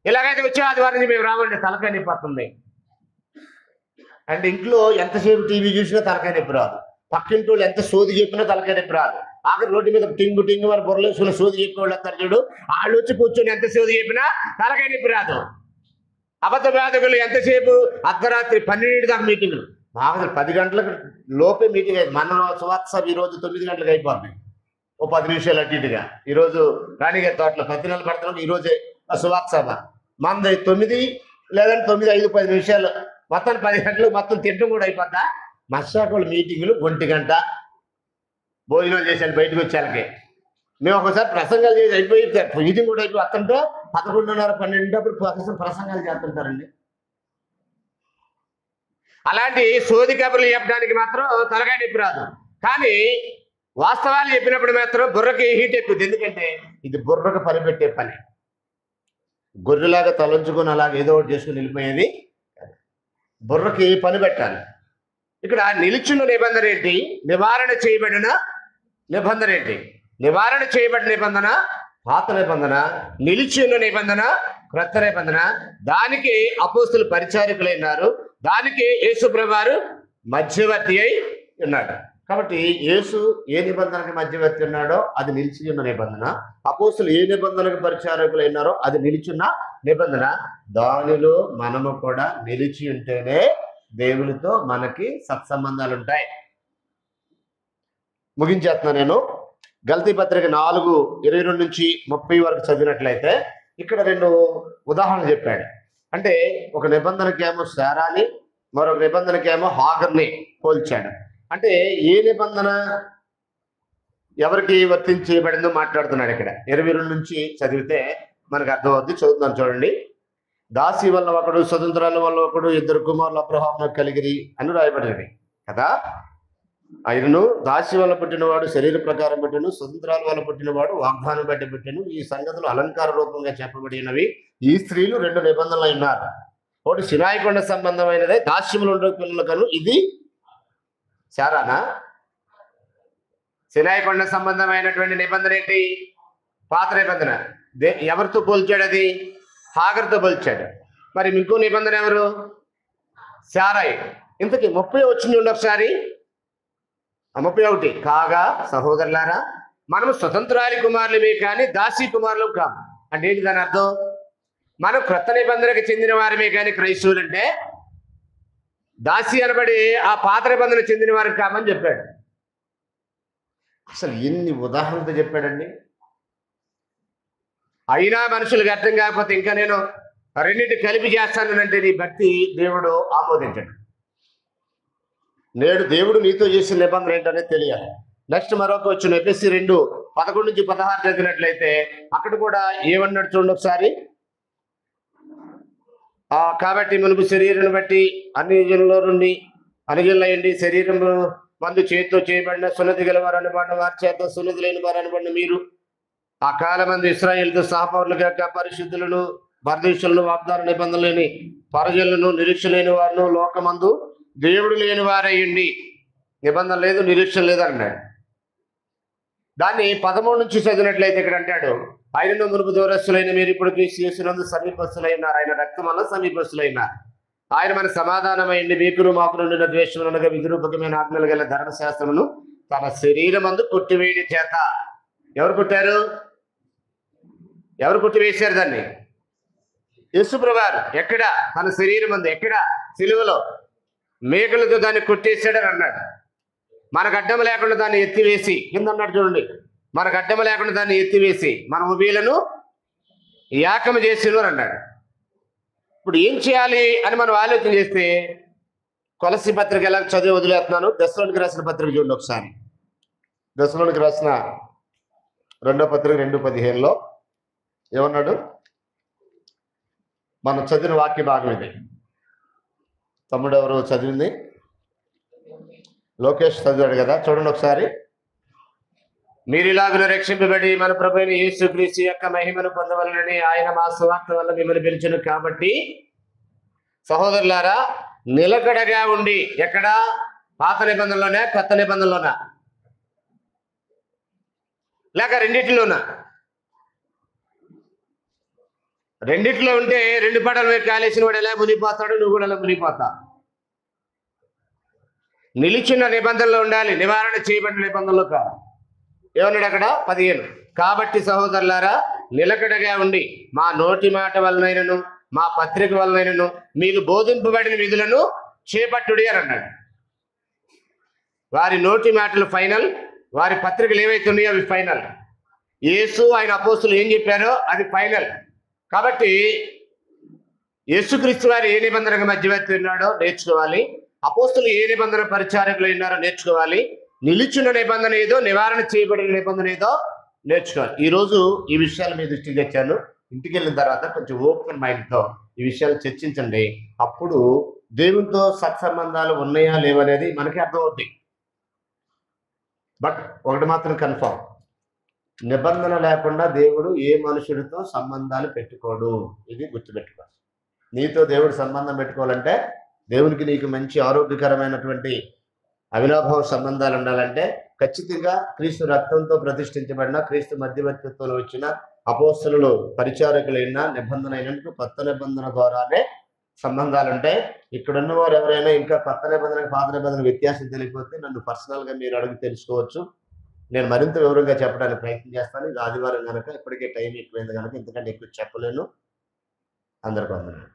ఇలాగైతే వచ్చే ఆదివారం నుంచి మేము రామండి, తలకాయ నొప్పి వస్తుంది అంటే ఇంట్లో ఎంతసేపు టీవీ చూసినా తలకాయ నొప్పి రాదు, పక్కింటి వాళ్ళు ఎంత సోది చెప్పినా తలకాయ నొప్పి రాదు, ఆఖరి రోడ్డు మీద టింగు టింగు వారు బొరలేసుకుని సోది చెప్పిన వాళ్ళు వస్తారు చూడు, వాళ్ళు వచ్చి కూర్చొని ఎంత సోది చెప్పినా తలకాయ నొప్పి రాదు. అబద్ధ బాధకులు ఎంతసేపు అర్ధరాత్రి 12 దాకా మీటింగులు, మాకు అసలు 10 గంటలకు లోపే మీటింగ్ అయింది. మన వాట్సాప్ ఈరోజు 9 గంటలకు అయిపోతుంది, ఓ 10 నిమిషాలు అటు ఇటుగా. ఈరోజు రాణిగారి తోటలో 10 నెలలు పడుతున్నాం, ఈరోజే సువాత్సభ మంది 9 లేదంటే 9, 5, 10 నిమిషాలు, మొత్తం 10 గంటలు మొత్తం తిట్టం కూడా అయిపోద్దా. మత్స్యాకుల మీటింగులు 1 గంట, భోజనాలు చేసేది బయటకు వచ్చేళ్ళకి. మేము ఒకసారి ప్రసంగాలు చేసి అయిపోయి మీటింగ్ కూడా అయిపోయి వస్తుంటే 11:30, 12 అప్పుడు ప్రసంగాలు చేస్తుంటారండి. అలాంటి సోది కబుర్లు చెప్పడానికి మాత్రం తలకాయ నొప్పి రాదు, కానీ వాస్తవాలు చెప్పినప్పుడు మాత్రం బుర్రకి హీట్ ఎక్కుతుంది. ఎందుకంటే ఇది బుర్రకు పని పెట్టే పని. గొర్రెలాగా తలంచుకొని అలాగే ఏదో ఒకటి చేసుకుని వెళ్ళిపోయేది, బుర్రకి పని పెట్టాలి. ఇక్కడ నిలిచిన నిబంధన ఏంటి, నివారణ చేయబడిన నిబంధన ఏంటి? నివారణ చేయబడిన నిబంధన పాత నిబంధన, నిలిచి ఉన్న నిబంధన క్రొత్త నిబంధన. దానికి అపోస్తులు పరిచారకులైనారు, దానికి యేసు ప్రభువారు మధ్యవర్తి అయి ఉన్నాడు. కాబట్టి యేసు ఏ నిబంధనకి మధ్యవర్తి ఉన్నాడో అది నిలిచి ఉన్న నిబంధన, అపోస్తులు ఏ నిబంధనకు పరిచారకులైనారో అది నిలిచున్న నిబంధన. దానిలో మనము కూడా నిలిచి ఉంటేనే దేవునితో మనకి సత్సంబంధాలు ఉంటాయి. ముగించేస్తున్నా నేను. గలతీ పత్రిక 4:22 నుంచి 30 వరకు చదివినట్లయితే ఇక్కడ 2 ఉదాహరణలు చెప్పాడు. అంటే ఒక నిబంధనకేమో శారాని, మరొక నిబంధనకేమో హాగర్ని పోల్చాడు. అంటే ఏ నిబంధన ఎవరికి వర్తించబడిందో మాట్లాడుతున్నాడు ఇక్కడ. 22 నుంచి చదివితే మనకు అర్థమవుద్ది. చదువుతున్నాను చూడండి. దాసి వల్ల ఒకడు, స్వతంత్రాల వల్ల ఒకడు, 2 కుమారులు అబ్రహామును కలిగిరి అని రాయబడినవి కదా. ఆయనను దాసి వల్ల పుట్టినవాడు శరీర ప్రకారం పుట్టిను, స్వతంత్రాల వల్ల పుట్టినవాడు వాగ్దానం బట్టి పుట్టిను. ఈ సంగతులు అలంకార రూపంగా చెప్పబడినవి. ఈ స్త్రీలు 2 నిబంధనలు ఉన్నారు. ఒకటి సినాయికొండ సంబంధమైనదే, దాస్యములు ఉండే పిల్లలకను. ఇది శారానా? సినాయికొండ సంబంధమైనటువంటి నిబంధన ఏంటి? పాత నిబంధన. ఎవరితో పోల్చాడు? అది హాగర్తో పోల్చాడు. మరి ఇంకో నిబంధన ఎవరు? శారాయి. ఇంతకీ 30 వచ్చింది ఒకసారి. 31 కాగా సహోదరులారా, మనం స్వతంత్రాలి కుమారులమే కానీ దాసి కుమారులు కాము. అంటే ఏంటి దాని అర్థం? మనం క్రొత్త నిబంధనకు చెందిన వారమే కానీ క్రైస్తవులు అంటే దాసి అనబడి ఆ పాత నిబంధన చెందిన వారికి కామని చెప్పాడు. అసలు ఎన్ని ఉదాహరణలతో చెప్పాడండి. అయినా మనుషులకు అర్థం కాకపోతే ఇంకా నేను రెండింటి కలిపి చేస్తానంటే నీ భక్తి దేవుడు ఆమోదించడు. నేడు దేవుడు నీతో చేసిన నిబంధన ఏంటనేది తెలియాలి. నెక్స్ట్ మరొక వచ్చిన ఎఫెసీ 2:11 నుంచి 16 చదివినట్లయితే అక్కడ కూడా ఏమన్నాడు చూడండి ఒకసారి. కాబట్టి మునుపు శరీరం బట్టి అన్ని జనుల నుండి అనుజనులయ్యండి, శరీరం మందు చేతితో చేయబడిన సున్నతి గలవారు అనబడిన వారి చేత సున్నతి లేని వారు అనబడిన మీరు ఆ కాలమంది ఇశ్రాయేలుతో సహపౌరులు కాక పరిశుద్ధులను, పరదేశులను, వాగ్దాన నిబంధనలు లేని పరజనులను, నిరీక్ష లేని వారును, లోకమందు దేవుడు లేని వారయ్యండి. నిబంధన లేదు, నిరీక్షణ లేదు అన్నాడు. దాన్ని 13 నుంచి చదివినట్లయితే ఇక్కడ అంటాడు, ఆయనను మునుపు దూరస్తులైన మీరు ఇప్పుడు క్రీస్తు యేసునందు సమీపస్తులైనారు. ఆయన రక్తం వల్ల సమీపస్తులైనారు. ఆయన మన సమాధానమైంది. మీకును మాకును నిన్న ద్వేషమునగా విధిరూపకమైన ఆజ్ఞలు గల ధర్మశాస్త్రమును తన శరీరమందు కొట్టివేయడం చేత. ఎవరు కొట్టారు? ఎవరు కొట్టివేశారు దాన్ని? యేసుప్రభువారు. ఎక్కడ? తన శరీరం అందు. ఎక్కడ? సిలువలో మేకలతో దాన్ని కొట్టేశాడని అన్నాడు. మనకు అడ్డం లేకుండా దాన్ని ఎత్తివేసి, కింద అన్నాడు చూడండి, మనకు అడ్డం లేకుండా దాన్ని ఎత్తివేసి మన ఉభయులను యాకము చేసిను అని అన్నాడు. ఇప్పుడు ఏం చేయాలి అని మనం ఆలోచన చేస్తే కొలసి పత్రిక ఎలా చదివి వదిలేస్తున్నాను. దశలోనికి రాసిన పత్రిక చూడండి ఒకసారి. దశలోనికి రాసిన 2వ పత్రిక 2:15 ఏమన్నాడు? మనం చదివిన వాక్య భాగం ఇది. తమ్ముడు ఎవరు చదివింది? లోకేష్ చదివాడు కదా, చూడండి ఒకసారి. మీరు ఇలాగ రక్షింపబడి మన ప్రభువైన యేసుక్రీస్తు యొక్క మహిమను పొందవలనని ఆయన మా సువార్త వల్ల మిమ్మల్ని పిలిచెను. కాబట్టి సహోదరులారా, నిలకడగా ఉండి, ఎక్కడ? పాత నిబంధనలోనే, కొత్త నిబంధనలోనా, లేక రెండిటిలోనా? రెండిట్లో ఉంటే 2 పడవల మీద కాలేసిన వాడు ఎలా మునిగిపోతాడు, నువ్వు కూడా ఎలా మునిగిపోతా. నిలిచిన నిబంధనలో ఉండాలి, నివారణ చేయబడిన నిబంధనలో కాదు. ఏమన్నాడు అక్కడ? 15. కాబట్టి సహోదరులారా, నిలకడగా ఉండి మా నోటి మాట వలనైనను మా పత్రిక వలనైనను మీకు బోధింపబడిన విధులను చేపట్టుడి అని అన్నాడు. వారి నోటి మాటలు ఫైనల్, వారి పత్రికలు ఏవైతే ఉన్నాయో అవి ఫైనల్. యేసు ఆయన అపోస్తులు ఏం చెప్పారో అది ఫైనల్. కాబట్టి యేసుక్రీస్తు వారు ఏ నిబంధనకు మధ్యవర్తి ఉన్నాడో నేర్చుకోవాలి. అపోస్తులు ఏ నిబంధన పరిచారకులు ఉన్నారో నేర్చుకోవాలి. నిలిచిన నిబంధన ఏదో, నివారణ చేయబడిన నిబంధన ఏదో నేర్చుకోవాలి. ఈరోజు ఈ విషయాలు మీ దృష్టికి తెచ్చాను. ఇంటికి వెళ్ళిన తర్వాత కొంచెం ఓపెన్ మైండ్తో ఈ విషయాలు చర్చించండి. అప్పుడు దేవునితో సత్సంబంధాలు ఉన్నాయా లేవనేది మనకి అర్థమవుతాయి. బట్ ఒకటి మాత్రం కన్ఫర్మ్, నిబంధన లేకుండా దేవుడు ఏ మనుషుడితో సంబంధాలు పెట్టుకోడు. ఇది గుర్తుపెట్టుకో. నీతో దేవుడు సంబంధం పెట్టుకోవాలంటే, దేవునికి నీకు మంచి ఆరోగ్యకరమైనటువంటి అవినాభావ సంబంధాలు ఉండాలంటే ఖచ్చితంగా క్రీస్తు రక్తంతో ప్రతిష్ఠించబడిన, క్రీస్తు మధ్యవర్తిత్వంలో వచ్చిన అపోస్తలులు పరిచారకులైన నిబంధన అయినందుకు కొత్త నిబంధన ద్వారానే సంబంధాలు ఉంటాయి. ఇక్కడ ఉన్న వారు ఎవరైనా ఇంకా కొత్త నిబంధనకు పాత నిబంధన వ్యత్యాసం తెలియకపోతే నన్ను పర్సనల్గా మీరు అడిగి తెలుసుకోవచ్చు. నేను మరింత వివరంగా చెప్పడానికి ప్రయత్నం చేస్తాను. ఇది ఆదివారం కనుక, ఇప్పటికే టైం ఎక్కువైంది కనుక ఇంతకంటే ఎక్కువ చెప్పలేను. అందరికీ వందనాలు.